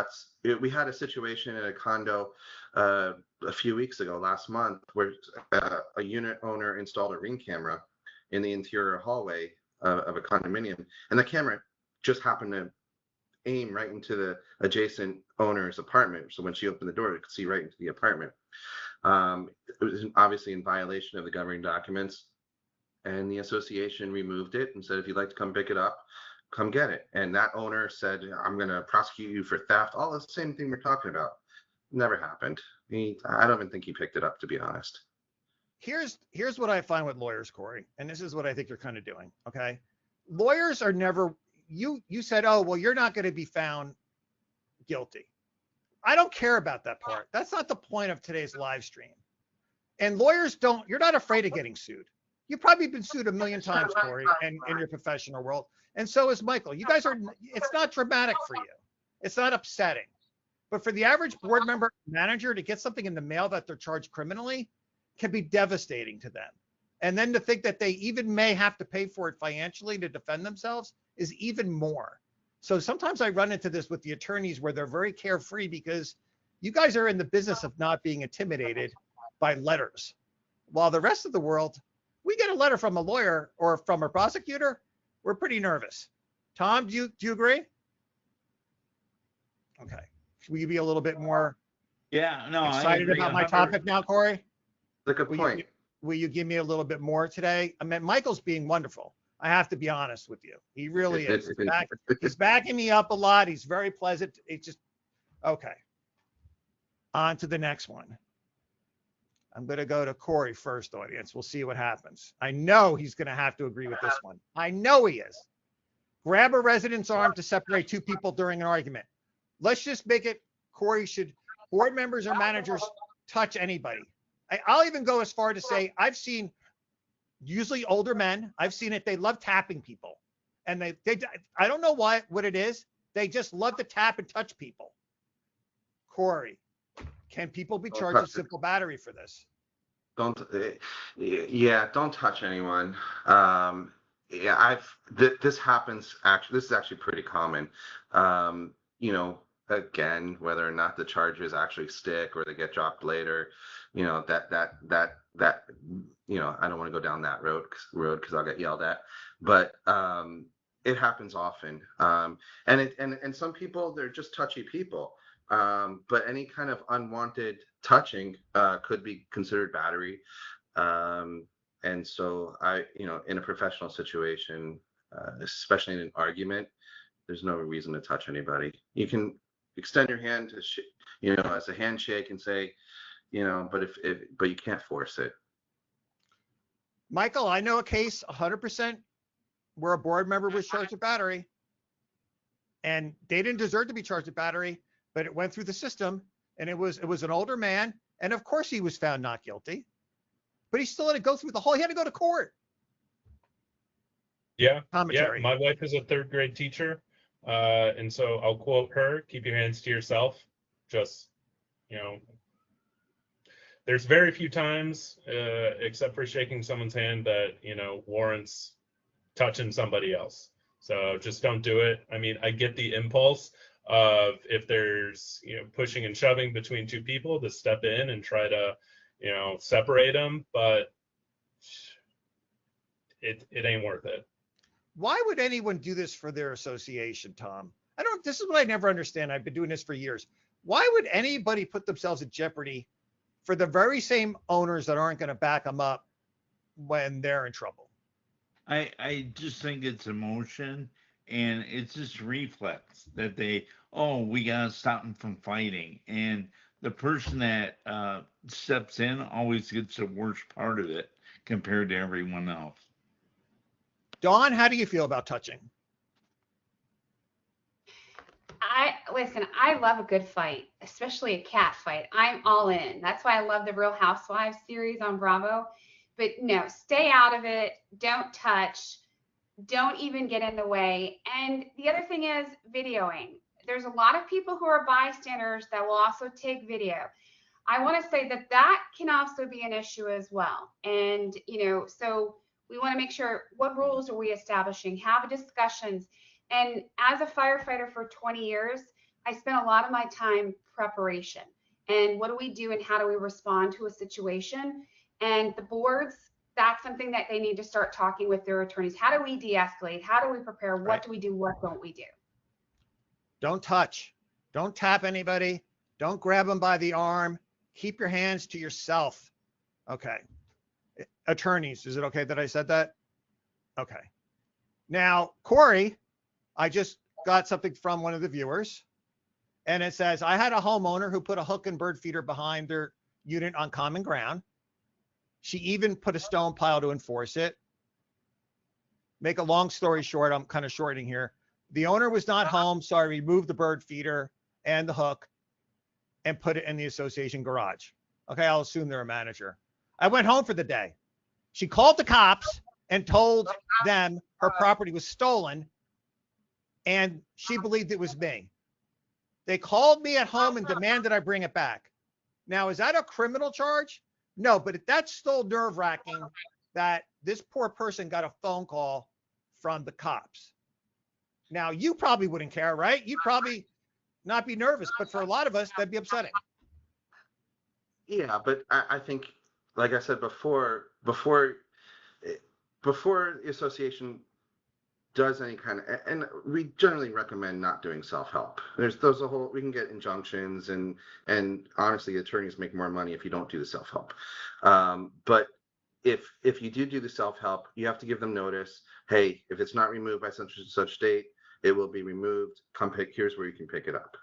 [SPEAKER 4] we had a situation at a condo a few weeks ago, last month, where a unit owner installed a Ring camera in the interior hallway of a condominium, and the camera just happened to aim right into the adjacent owner's apartment. So when she opened the door, it could see right into the apartment. It was obviously in violation of the governing documents, and the association removed it and said, if you'd like to come pick it up, come get it. And that owner said, I'm going to prosecute you for theft. All the same thing we're talking about. Never happened. I don't even think he picked it up, to be honest.
[SPEAKER 1] Here's what I find with lawyers, Corey, and this is what I think you're kind of doing. Okay. Lawyers are never, you said, oh, well, you're not going to be found guilty. I don't care about that part. That's not the point of today's live stream. And lawyers you're not afraid of getting sued. You've probably been sued a million times, Corey, and in your professional world. And so is Michael. You guys it's not dramatic for you. It's not upsetting. But for the average board member manager to get something in the mail that they're charged criminally can be devastating to them. And then to think that they even may have to pay for it financially to defend themselves is even more. So sometimes I run into this with the attorneys where they're very carefree because you guys are in the business of not being intimidated by letters. While the rest of the world, we get a letter from a lawyer or from a prosecutor, we're pretty nervous. Tom, do you agree? Okay. Will you be a little bit more excited about my topic now, Corey?
[SPEAKER 4] That's a good point.
[SPEAKER 1] Will you give me a little bit more today? I mean, Michael's being wonderful. I have to be honest with you. He really is. He's backing me up a lot. He's very pleasant. It's just, okay. On to the next one. I'm going to go to Corey first, audience. We'll see what happens. I know he's going to have to agree with this one. I know he is. Grab a resident's arm to separate two people during an argument. Let's just make it, Corey, should board members or managers touch anybody? I'll even go as far to say I've seen usually older men. I've seen it. They love tapping people. And they I don't know what it is. They just love to tap and touch people. Corey, can people be charged with simple battery for this?
[SPEAKER 4] Don't touch anyone. This happens actually. This is actually pretty common. Again, whether or not the charges actually stick or they get dropped later, I don't want to go down that road because I'll get yelled at. But it happens often. And some people, they're just touchy people. But any kind of unwanted touching could be considered battery. And so in a professional situation, especially in an argument, there's no reason to touch anybody. You can extend your hand to, as a handshake and say, but you can't force it.
[SPEAKER 1] Michael, I know a case 100% where a board member was charged with battery, and they didn't deserve to be charged with battery, but it went through the system, and it was an older man, and of course he was found not guilty, but he still had to go through the whole. He had to go to court.
[SPEAKER 5] Yeah,
[SPEAKER 1] Commentary.
[SPEAKER 5] my wife is a third grade teacher, and so I'll quote her: "Keep your hands to yourself." Just, there's very few times, except for shaking someone's hand, that warrants touching somebody else. So just don't do it. I mean, I get the impulse of, if there's pushing and shoving between two people, to step in and try to separate them, but it ain't worth it.
[SPEAKER 1] Why would anyone do this for their association, Tom? This is what I never understand. I've been doing this for years. Why would anybody put themselves in jeopardy for the very same owners that aren't going to back them up when they're in trouble?
[SPEAKER 3] I just think it's emotion, and it's just reflex that we gotta stop them from fighting. And the person that steps in always gets the worst part of it compared to everyone else.
[SPEAKER 1] Dawn, how do you feel about touching?
[SPEAKER 2] I love a good fight, especially a cat fight. I'm all in. That's why I love the Real Housewives series on Bravo. But no, stay out of it. Don't touch. Don't even get in the way. And the other thing is videoing. There's a lot of people who are bystanders that will also take video. I want to say that can also be an issue as well. And, so we want to make sure, what rules are we establishing? Have discussions. And as a firefighter for 20 years, I spent a lot of my time preparation. And what do we do and how do we respond to a situation? And the boards, that's something that they need to start talking with their attorneys. How do we de-escalate? How do we prepare? What do we do? What don't we do?
[SPEAKER 1] Don't touch. Don't tap anybody. Don't grab them by the arm. Keep your hands to yourself. Okay. Attorneys, is it okay that I said that? Okay. Now, Corey, I just got something from one of the viewers, and it says, I had a homeowner who put a hook and bird feeder behind their unit on common ground. She even put a stone pile to enforce it. Make a long story short, I'm kind of shortening here. The owner was not home, so I removed the bird feeder and the hook and put it in the association garage. Okay, I'll assume they're a manager. I went home for the day. She called the cops and told them her property was stolen, and she believed it was me. They called me at home and demanded I bring it back. Now, is that a criminal charge? No, but that's still nerve-wracking that this poor person got a phone call from the cops. Now, you probably wouldn't care, right? You'd probably not be nervous, but for a lot of us, that'd be upsetting.
[SPEAKER 4] Yeah, but I think, like I said before the association does any kind of, and we generally recommend not doing self-help. There's a whole, we can get injunctions, and honestly, attorneys make more money if you don't do the self-help. But if you do the self-help, you have to give them notice. Hey, if it's not removed by such and such date, it will be removed. Here's where you can pick it up.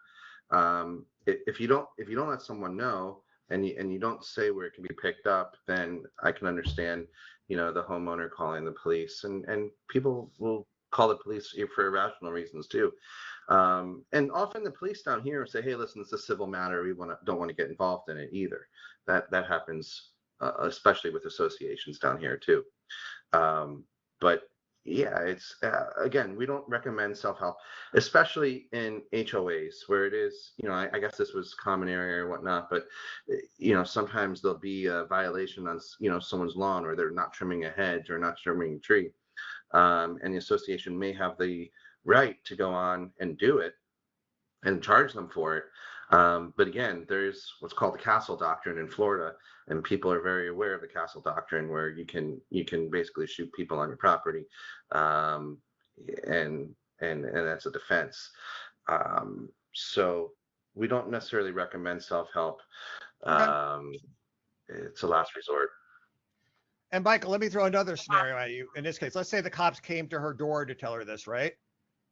[SPEAKER 4] If you don't let someone know, and you don't say where it can be picked up, then I can understand, the homeowner calling the police, and people will call the police for irrational reasons too. And often the police down here say, hey, listen, it's a civil matter. We don't want to get involved in it either. That happens, especially with associations down here too. But yeah, it's again, we don't recommend self-help, especially in HOAs where it is, I guess this was common area or whatnot, but sometimes there'll be a violation on, someone's lawn, or they're not trimming a hedge or not trimming a tree. And the association may have the right to go on and do it and charge them for it. But again, there's what's called the castle doctrine in Florida, and people are very aware of the castle doctrine, where you can basically shoot people on your property, and that's a defense. So we don't necessarily recommend self-help. It's a last resort.
[SPEAKER 1] And Michael, let me throw another scenario at you. In this case, let's say the cops came to her door to tell her this, right?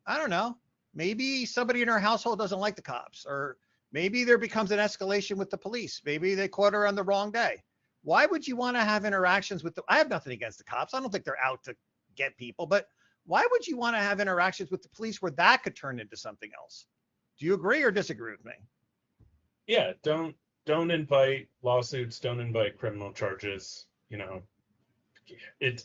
[SPEAKER 1] I don't know. Maybe somebody in her household doesn't like the cops, or maybe there becomes an escalation with the police. Maybe they caught her on the wrong day. Why would you want to have interactions with I have nothing against the cops. I don't think they're out to get people, but why would you want to have interactions with the police where that could turn into something else? Do you agree or disagree with me?
[SPEAKER 5] Yeah, don't invite lawsuits, don't invite criminal charges. It's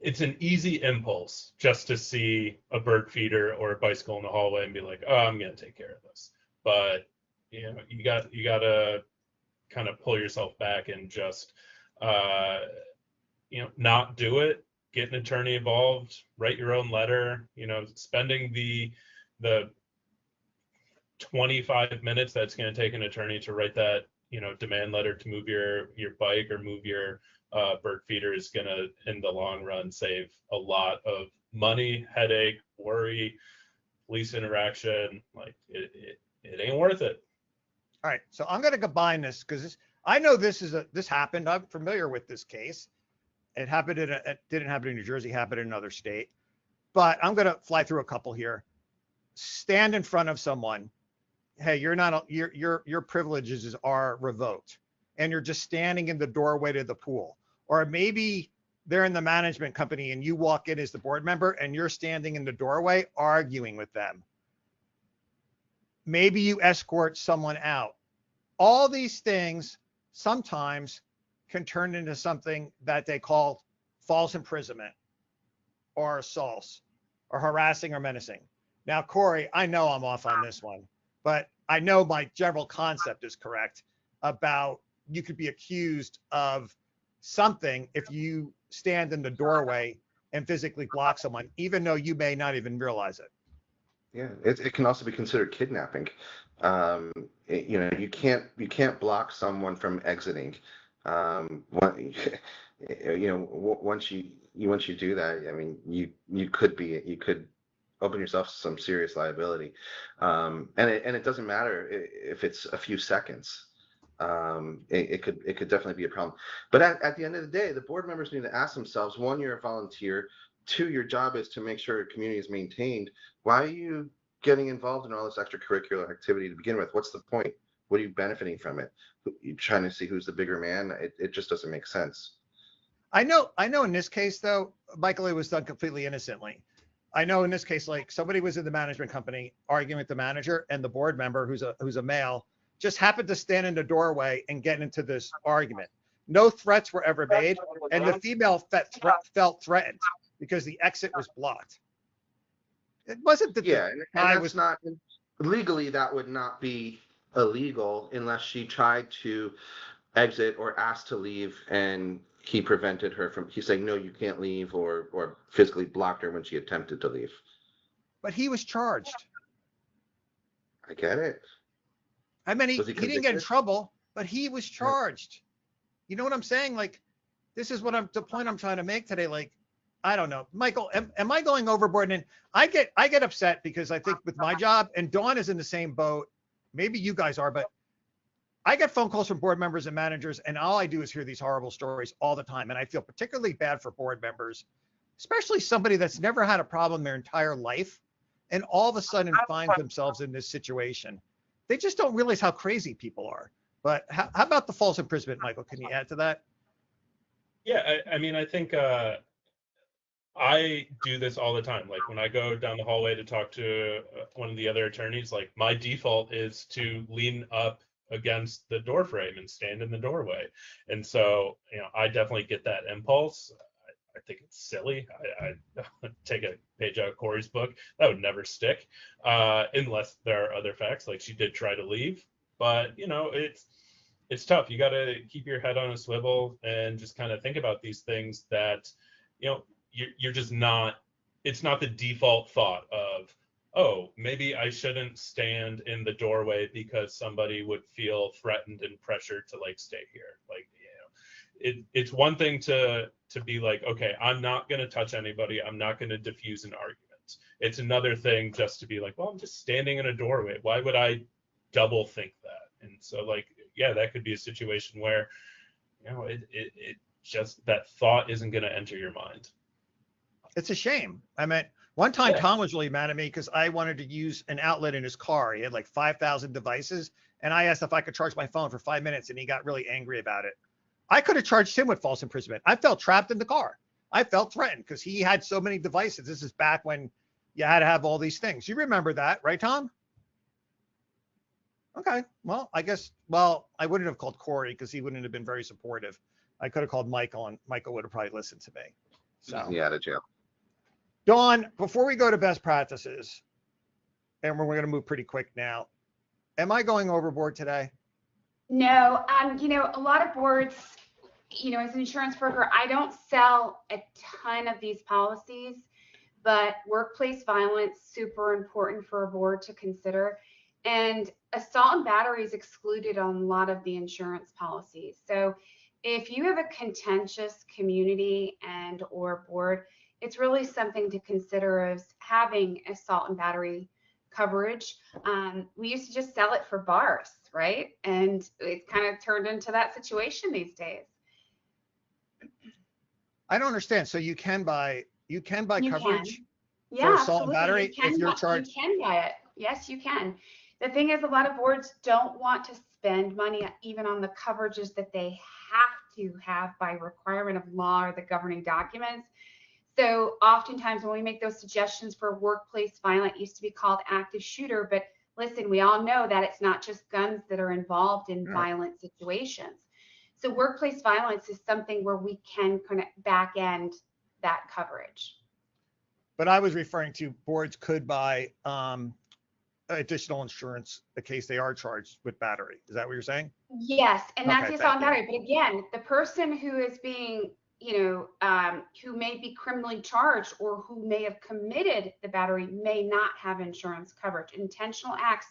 [SPEAKER 5] it's an easy impulse just to see a bird feeder or a bicycle in the hallway and be like, oh, I'm gonna take care of this. But you gotta kind of pull yourself back and just not do it. Get an attorney involved, write your own letter. Spending the 25 minutes that's going to take an attorney to write that demand letter to move your bike or move your bird feeder is going to, in the long run, save a lot of money, headache, worry, police interaction. Like it ain't worth it.
[SPEAKER 1] All right, so I'm going to combine this because I know this happened. I'm familiar with this case. It happened it didn't happen in New Jersey, happened in another state. But I'm going to fly through a couple here. Stand in front of someone. Hey, your privileges are revoked, and you're just standing in the doorway to the pool. Or maybe they're in the management company and you walk in as the board member and you're standing in the doorway arguing with them. Maybe you escort someone out. All these things sometimes can turn into something that they call false imprisonment or assaults or harassing or menacing. Now, Corey, I know I'm off on this one, but I know my general concept is correct about you could be accused of something if you stand in the doorway and physically block someone, even though you may not even realize it.
[SPEAKER 4] Yeah, it can also be considered kidnapping. You can't block someone from exiting. Once you do that, I mean, you could open yourself to some serious liability. And it doesn't matter if it's a few seconds. It could definitely be a problem. But at the end of the day, the board members need to ask themselves: one, you're a volunteer. Two, your job is to make sure your community is maintained. Why are you getting involved in all this extracurricular activity to begin with? What's the point? What are you benefiting from it? You're trying to see who's the bigger man. It just doesn't make sense.
[SPEAKER 1] I know in this case, though, Michael, it was done completely innocently. I know in this case, like somebody was in the management company arguing with the manager, and the board member, who's a male, just happened to stand in the doorway and get into this argument. No threats were ever made, and the female felt threatened because the exit was blocked. It wasn't that
[SPEAKER 4] and that's not legally, that would not be illegal unless she tried to exit or asked to leave and he prevented her from, he's saying, no, you can't leave, or physically blocked her when she attempted to leave.
[SPEAKER 1] But he was charged.
[SPEAKER 4] I get it.
[SPEAKER 1] I mean, he didn't get in trouble, but he was charged. You know what I'm saying? Like, this is the point I'm trying to make today. Like, I don't know, Michael, am I going overboard? And I get upset because I think with my job, and Dawn is in the same boat. Maybe you guys are, but I get phone calls from board members and managers, and all I do is hear these horrible stories all the time. And I feel particularly bad for board members, especially somebody that's never had a problem their entire life and all of a sudden finds themselves in this situation. They just don't realize how crazy people are. But how about the false imprisonment, Michael? Can you add to that?
[SPEAKER 5] Yeah, I mean, I think I do this all the time. Like when I go down the hallway to talk to one of the other attorneys, like my default is to lean up against the door frame and stand in the doorway. And so, I definitely get that impulse. I think it's silly. I take a page out of Corey's book. That would never stick unless there are other facts. Like she did try to leave, but it's tough. You got to keep your head on a swivel and just kind of think about these things that, you're just not, it's not the default thought of, oh, maybe I shouldn't stand in the doorway because somebody would feel threatened and pressured to like stay here. Like, it's one thing to be like, okay, I'm not going to touch anybody. I'm not going to diffuse an argument. It's another thing just to be like, well, I'm just standing in a doorway. Why would I double think that? And so like, yeah, that could be a situation where, just that thought isn't going to enter your mind.
[SPEAKER 1] It's a shame. I mean, one time
[SPEAKER 5] Yeah.
[SPEAKER 1] Tom was really mad at me because I wanted to use an outlet in his car. He had like 5,000 devices. And I asked if I could charge my phone for 5 minutes and he got really angry about it. I could have charged him with false imprisonment. I felt trapped in the car. I felt threatened because he had so many devices. This is back when you had to have all these things. You remember that, right, Tom? Okay. Well, I guess, I wouldn't have called Corey because he wouldn't have been very supportive. I could have called Michael and Michael would have probably listened to me. So,
[SPEAKER 4] Yeah, out of jail.
[SPEAKER 1] Dawn, before we go to best practices, and we're going to move pretty quick now, am I going overboard today?
[SPEAKER 2] No, a lot of boards, as an insurance broker, I don't sell a ton of these policies, but workplace violence, super important for a board to consider. And assault and battery is excluded on a lot of the insurance policies. So if you have a contentious community and or board, it's really something to consider as having assault and battery coverage. We used to just sell it for bars, right? And it's kind of turned into that situation these days.
[SPEAKER 1] I don't understand. So you can buy coverage
[SPEAKER 2] Yeah,
[SPEAKER 1] for assault and
[SPEAKER 2] absolutely.
[SPEAKER 1] battery if you're charged.
[SPEAKER 2] You can buy it. Yes, you can. The thing is, a lot of boards don't want to spend money even on the coverages that they have to have by requirement of law or the governing documents. So oftentimes when we make those suggestions for workplace violence, it used to be called active shooter, but listen, we all know that it's not just guns that are involved in violent situations. So workplace violence is something where we can kind of back end that coverage.
[SPEAKER 1] But I was referring to boards could buy additional insurance in case they are charged with battery. Is that what you're saying?
[SPEAKER 2] Yes, and that's
[SPEAKER 1] Okay,
[SPEAKER 2] the assault and
[SPEAKER 1] thank
[SPEAKER 2] battery. But again, the person who is being, who may be criminally charged or who may have committed the battery may not have insurance coverage. Intentional acts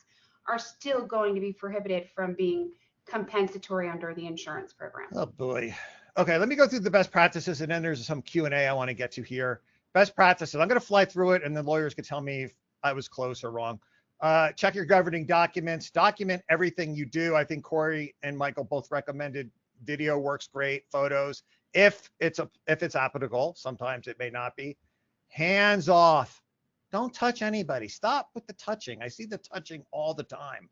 [SPEAKER 2] are still going to be prohibited from being compensatory under the insurance program.
[SPEAKER 1] Oh boy. Okay, let me go through the best practices and then there's some Q&A I want to get to here. Best practices. I'm going to fly through it and the lawyers can tell me if I was close or wrong. Check your governing documents. Document everything you do. I think Corey and Michael both recommended video works great. Photos, if it's applicable. Sometimes it may not be. Hands off. Don't touch anybody. Stop with the touching. I see the touching all the time.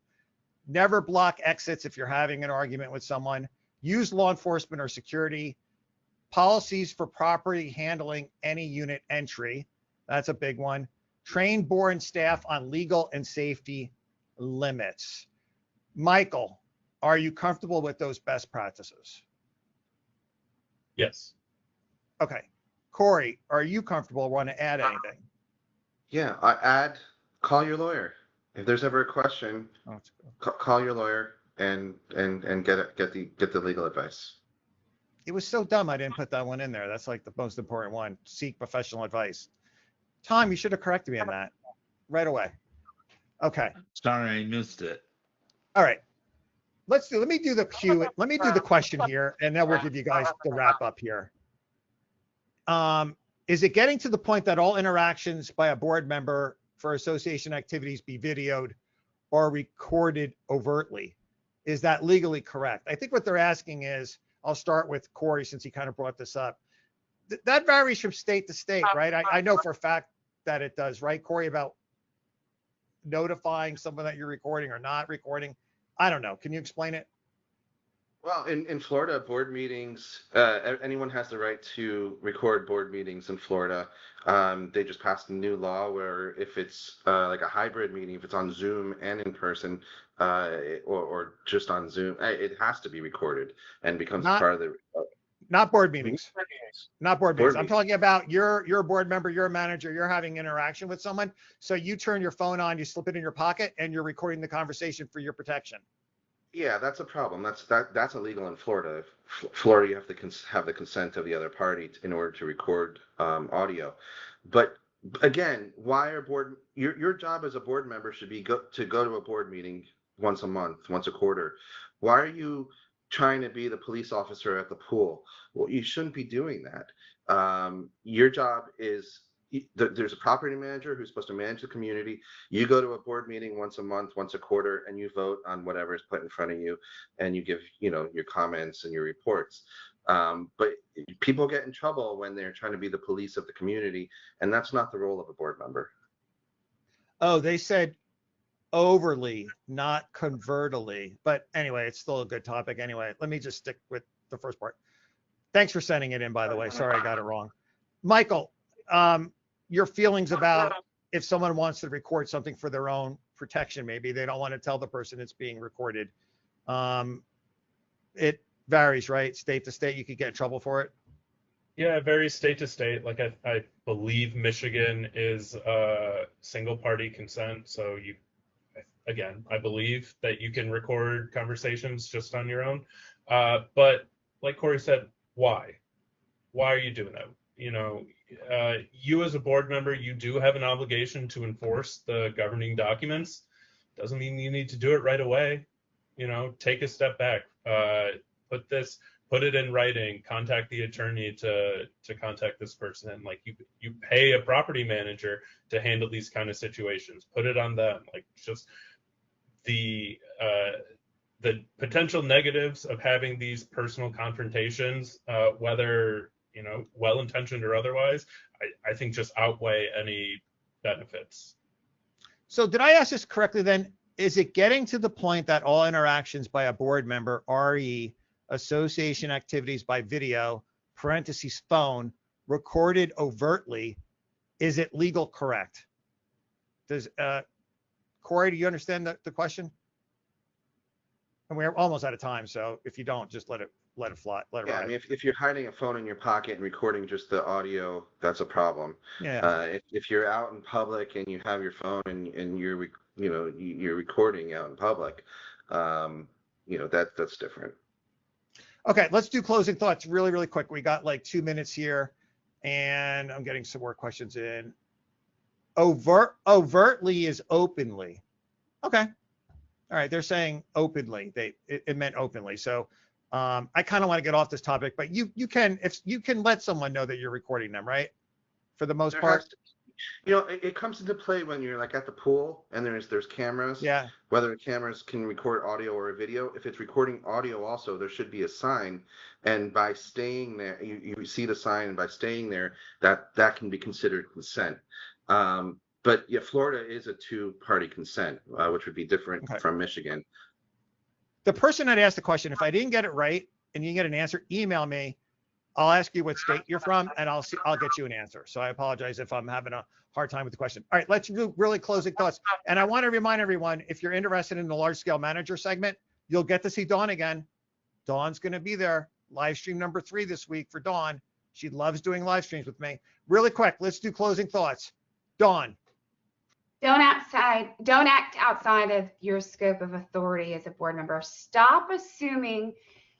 [SPEAKER 1] Never block exits if you're having an argument with someone. Use law enforcement or security. Policies for properly handling any unit entry. That's a big one. Train board and staff on legal and safety limits. Michael, are you comfortable with those best practices?
[SPEAKER 5] Yes.
[SPEAKER 1] Okay. Corey, are you comfortable? Want to add anything?
[SPEAKER 4] Yeah, call your lawyer. If there's ever a question, call your lawyer and get the legal advice.
[SPEAKER 1] It was so dumb I didn't put that one in there. That's like the most important one. Seek professional advice. Tom, you should have corrected me on that right away. Okay.
[SPEAKER 3] Sorry, I missed it.
[SPEAKER 1] All right. Let me do the question here, and then we'll give you guys the wrap up here. Is it getting to the point that all interactions by a board member for association activities be videoed or recorded overtly? Is that legally correct? I think what they're asking is, I'll start with Corey since he kind of brought this up. That varies from state to state, right? I know for a fact that it does, right, Corey, about notifying someone that you're recording or not recording. I don't know. Can you explain it?
[SPEAKER 4] Well, in Florida, board meetings, anyone has the right to record board meetings in Florida. They just passed a new law where if it's like a hybrid meeting, if it's on Zoom and in person, or just on Zoom, it has to be recorded and becomes part of the.
[SPEAKER 1] Not board meetings. Not board meetings. I'm
[SPEAKER 4] meetings.
[SPEAKER 1] talking about you're a board member, you're a manager, you're having interaction with someone. So you turn your phone on, you slip it in your pocket, and you're recording the conversation for your protection.
[SPEAKER 4] Yeah, that's a problem. That's illegal in Florida. Florida, you have to have the consent of the other party in order to record audio. But again, why are your job as a board member should be to go to a board meeting once a month, once a quarter. Why are you trying to be the police officer at the pool? Well, you shouldn't be doing that. Your job is there's a property manager who's supposed to manage the community. You go to a board meeting once a month, once a quarter, and you vote on whatever is put in front of you, and you give, your comments and your reports. But people get in trouble when they're trying to be the police of the community, and that's not the role of a board member.
[SPEAKER 1] Oh, they said overly, not convertly. But anyway, it's still a good topic. Anyway, let me just stick with the first part. Thanks for sending it in, by the way. Sorry, I got it wrong. Michael, your feelings about if someone wants to record something for their own protection, maybe they don't want to tell the person it's being recorded. It varies, right? State to state, you could get in trouble for it.
[SPEAKER 5] Yeah, it varies state to state. Like I believe Michigan is single party consent. So I believe that you can record conversations just on your own. But like Corey said, why? Why are you doing that? You as a board member, you do have an obligation to enforce the governing documents. Doesn't mean you need to do it right away. Take a step back. Put it in writing. Contact the attorney to contact this person. Like you pay a property manager to handle these kind of situations. Put it on them. Like just the potential negatives of having these personal confrontations, whether well-intentioned or otherwise, I think just outweigh any benefits.
[SPEAKER 1] So did I ask this correctly then? Is it getting to the point that all interactions by a board member, RE, association activities by video, parentheses phone, recorded overtly, is it legal correct? Does Corey, do you understand the question? And we're almost out of time, so if you don't, just let it fly. Let it
[SPEAKER 4] Yeah,
[SPEAKER 1] ride.
[SPEAKER 4] I mean, if you're hiding a phone in your pocket and recording just the audio, that's a problem.
[SPEAKER 1] Yeah.
[SPEAKER 4] If you're out in public and you have your phone and you're recording out in public, that's different.
[SPEAKER 1] Okay, let's do closing thoughts really, really quick. We got like 2 minutes here, and I'm getting some more questions in. Overtly is openly. Okay. All right, they're saying openly. It meant openly. So I kind of want to get off this topic, but you can let someone know that you're recording them, right? For the most part.
[SPEAKER 4] It comes into play when you're like at the pool and there's cameras.
[SPEAKER 1] Yeah.
[SPEAKER 4] Whether the cameras can record audio or a video. If it's recording audio also, there should be a sign. And by staying there, you see the sign, and by staying there, that can be considered consent. But yeah, Florida is a two-party consent, which would be different from Michigan.
[SPEAKER 1] The person that asked the question, if I didn't get it right and you get an answer, email me. I'll ask you what state you're from, and I'll get you an answer. So I apologize if I'm having a hard time with the question. All right, let's do really closing thoughts. And I want to remind everyone, if you're interested in the large scale manager segment, you'll get to see Dawn again. Dawn's going to be there. Live stream number 3 this week for Dawn. She loves doing live streams with me. Really quick, let's do closing thoughts. Dawn.
[SPEAKER 2] Don't act outside of your scope of authority as a board member. Stop assuming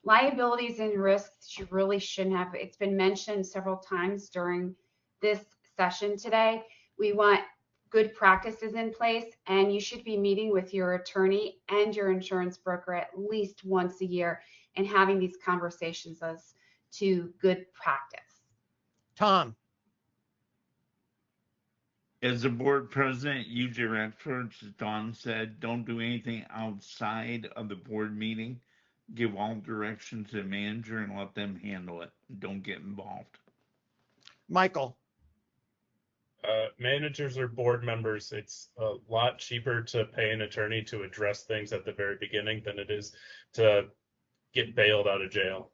[SPEAKER 2] liabilities and risks you really shouldn't have. It's been mentioned several times during this session today. We want good practices in place, and you should be meeting with your attorney and your insurance broker at least once a year and having these conversations as to good practice.
[SPEAKER 1] Tom.
[SPEAKER 3] As a board president, use your experts. As Dawn said, don't do anything outside of the board meeting. Give all direction to the manager and let them handle it. Don't get involved.
[SPEAKER 1] Michael.
[SPEAKER 5] Managers or board members, it's a lot cheaper to pay an attorney to address things at the very beginning than it is to get bailed out of jail.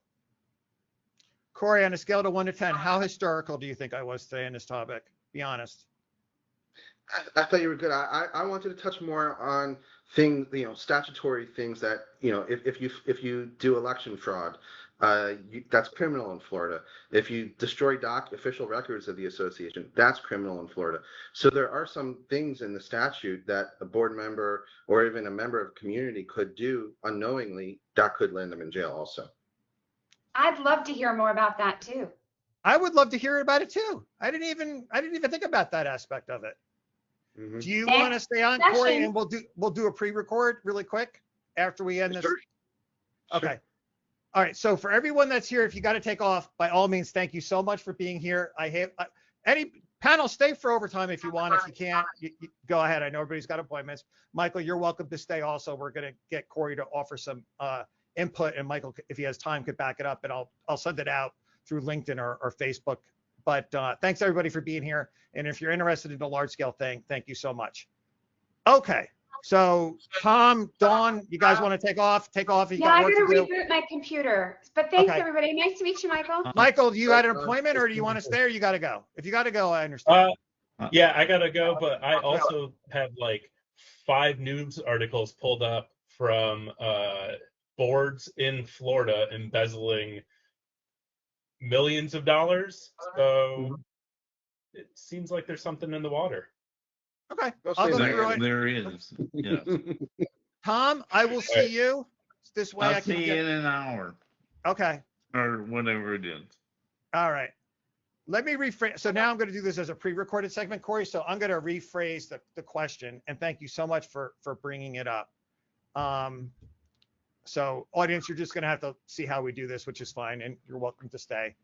[SPEAKER 1] Corey, on a scale of 1 to 10, how historical do you think I was today on this topic? Be honest.
[SPEAKER 4] I thought you were good. I wanted to touch more on things, statutory things that, if you do election fraud, that's criminal in Florida. If you destroy official records of the association, that's criminal in Florida. So there are some things in the statute that a board member or even a member of a community could do unknowingly that could land them in jail also.
[SPEAKER 2] I'd love to hear more about that too.
[SPEAKER 1] I would love to hear about it too. I didn't even think about that aspect of it. Mm-hmm. Do you want to stay on, Corey, and we'll do a pre-record really quick after we end this?
[SPEAKER 4] Sure.
[SPEAKER 1] Okay.
[SPEAKER 4] Sure.
[SPEAKER 1] All right. So for everyone that's here, if you got to take off, by all means, thank you so much for being here. Panel, stay for overtime if you want. If you can't, you go ahead. I know everybody's got appointments. Michael, you're welcome to stay also. We're going to get Corey to offer some input, and Michael, if he has time, could back it up, and I'll send it out through LinkedIn or Facebook. But thanks everybody for being here. And if you're interested in the large scale thing, thank you so much. Okay. So Tom, Dawn, you guys want to take off? Take off. You
[SPEAKER 2] Yeah, I
[SPEAKER 1] got
[SPEAKER 2] gotta
[SPEAKER 1] work to do.
[SPEAKER 2] reboot my computer. But thanks
[SPEAKER 1] Okay.
[SPEAKER 2] everybody. Nice to meet you, Michael.
[SPEAKER 1] Michael, you had an appointment, or do you want to stay, or you got to go? If you got to go, I understand.
[SPEAKER 5] Yeah, I gotta go, but I also have like 5 news articles pulled up from boards in Florida embezzling millions of dollars. So it seems like there's something in the water.
[SPEAKER 1] Okay.
[SPEAKER 4] Go
[SPEAKER 1] I'll
[SPEAKER 4] stay
[SPEAKER 1] go
[SPEAKER 4] there.
[SPEAKER 1] through it.
[SPEAKER 3] There is. Yes.
[SPEAKER 1] Tom, I will see you this way. I
[SPEAKER 3] I'll
[SPEAKER 1] can
[SPEAKER 3] see you
[SPEAKER 1] get.
[SPEAKER 3] in an hour
[SPEAKER 1] Okay.
[SPEAKER 3] or whatever it is.
[SPEAKER 1] All right. Let me rephrase. So now I'm going to do this as a pre-recorded segment, Corey. So I'm going to rephrase the question, and thank you so much for bringing it up. So audience, you're just going to have to see how we do this, which is fine, and you're welcome to stay.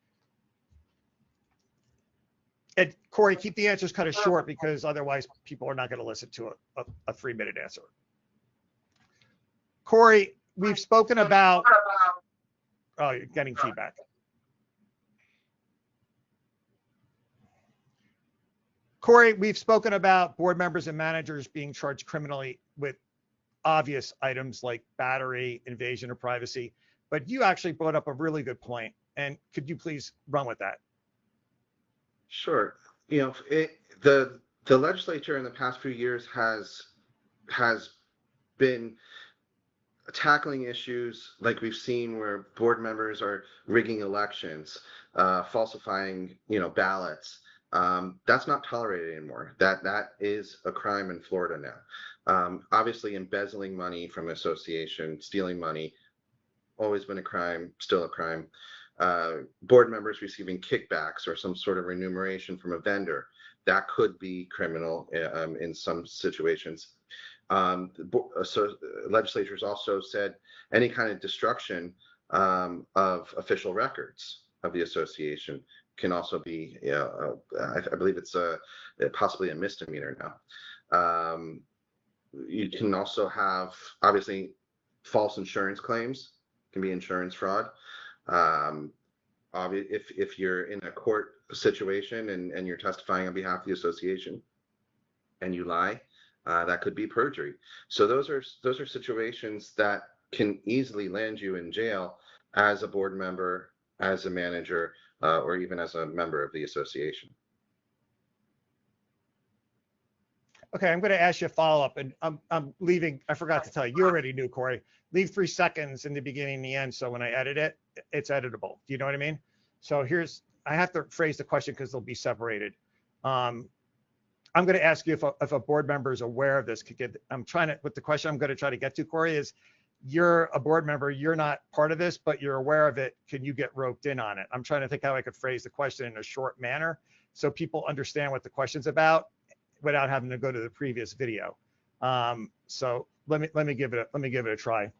[SPEAKER 1] And Corey, keep the answers kind of short, because otherwise people are not going to listen to a 3-minute answer. Corey, we've spoken about, oh, you're getting feedback. Corey, we've spoken about board members and managers being charged criminally with obvious items like battery, invasion of privacy, but you actually brought up a really good point. And could you please run with that?
[SPEAKER 4] Sure. You know, the legislature in the past few years has been tackling issues like we've seen where board members are rigging elections, falsifying, ballots. That's not tolerated anymore. That is a crime in Florida now. Obviously, embezzling money from an association, stealing money, always been a crime, still a crime. Board members receiving kickbacks or some sort of remuneration from a vendor, that could be criminal in some situations. So legislatures also said any kind of destruction of official records of the association can also be, I believe it's possibly a misdemeanor now. You can also have, obviously, false insurance claims can be insurance fraud. If you're in a court situation and you're testifying on behalf of the association and you lie, that could be perjury. So those are situations that can easily land you in jail as a board member, as a manager, or even as a member of the association.
[SPEAKER 1] Okay, I'm going to ask you a follow-up, and I'm leaving. I forgot to tell you. You already knew, Corey. Leave 3 seconds in the beginning and the end, so when I edit it, it's editable. Do you know what I mean? So I have to phrase the question because they'll be separated. I'm going to ask you if a board member is aware of this. With the question I'm going to try to get to, Corey, is you're a board member, you're not part of this, but you're aware of it. Can you get roped in on it? I'm trying to think how I could phrase the question in a short manner so people understand what the question's about without having to go to the previous video. So let me give it a try.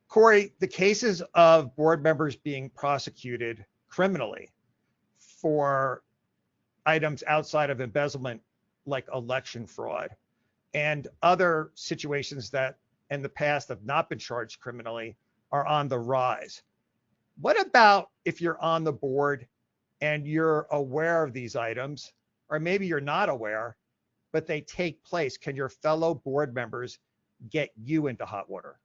[SPEAKER 1] Corey, the cases of board members being prosecuted criminally for items outside of embezzlement, like election fraud, and other situations that in the past have not been charged criminally, are on the rise. What about if you're on the board and you're aware of these items, or maybe you're not aware, but they take place? Can your fellow board members get you into hot water?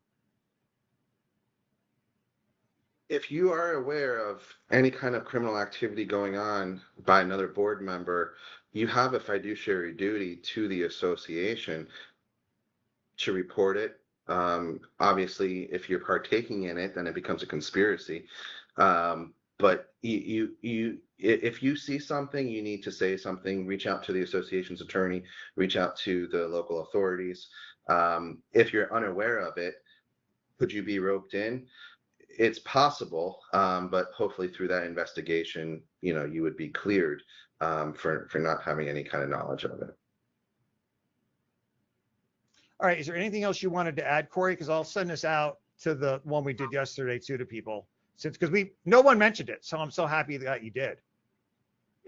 [SPEAKER 4] If you are aware of any kind of criminal activity going on by another board member, you have a fiduciary duty to the association to report it. Obviously, if you're partaking in it, then it becomes a conspiracy. But if you see something, you need to say something. Reach out to the association's attorney. Reach out to the local authorities. If you're unaware of it, could you be roped in? It's possible, but hopefully through that investigation, you would be cleared for not having any kind of knowledge of it.
[SPEAKER 1] All right. Is there anything else you wanted to add, Corey? Because I'll send this out to the one we did yesterday too to people, because no one mentioned it, so I'm so happy that you did.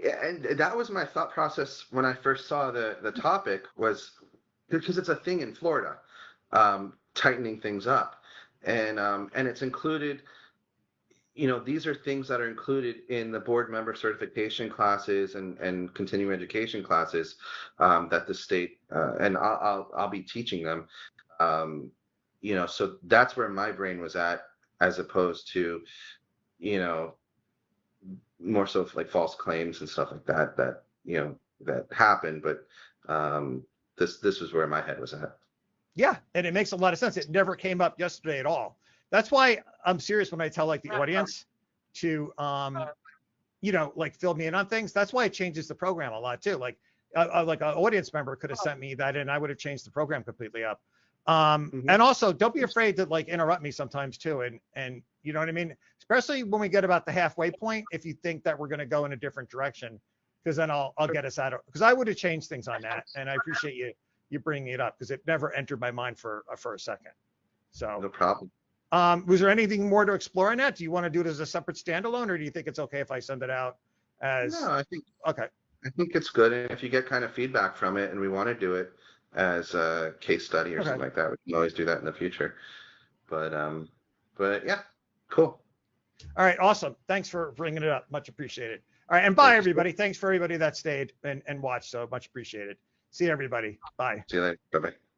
[SPEAKER 4] Yeah, and that was my thought process when I first saw the topic, was because it's a thing in Florida, tightening things up, and it's included. These are things that are included in the board member certification classes and continuing education classes, that the state, and I'll be teaching them. So that's where my brain was at, as opposed to, more so like false claims and stuff like that happen. But this was where my head was at.
[SPEAKER 1] Yeah, and it makes a lot of sense. It never came up yesterday at all. That's why I'm serious when I tell like the audience to like fill me in on things. That's why it changes the program a lot too. Like an audience member could have sent me that and I would have changed the program completely up. And also don't be afraid to like interrupt me sometimes too. And you know what I mean? Especially when we get about the halfway point, if you think that we're going to go in a different direction, because then I'll get us out of, because I would have changed things on that. And I appreciate you bringing it up, because it never entered my mind for a second. So
[SPEAKER 4] No problem.
[SPEAKER 1] was there anything more to explore on that? Do you want to do it as a separate standalone, or do you think it's okay if I send it out as?
[SPEAKER 4] No, I think
[SPEAKER 1] Okay.
[SPEAKER 4] it's good. And if you get kind of feedback from it and we want to do it as a case study or something like that, we can always do that in the future. But yeah, cool.
[SPEAKER 1] All right, awesome. Thanks for bringing it up. Much appreciated. All right, and bye everybody. Thanks for everybody that stayed and watched. So much appreciated. See you everybody. Bye.
[SPEAKER 4] See you later. Bye-bye.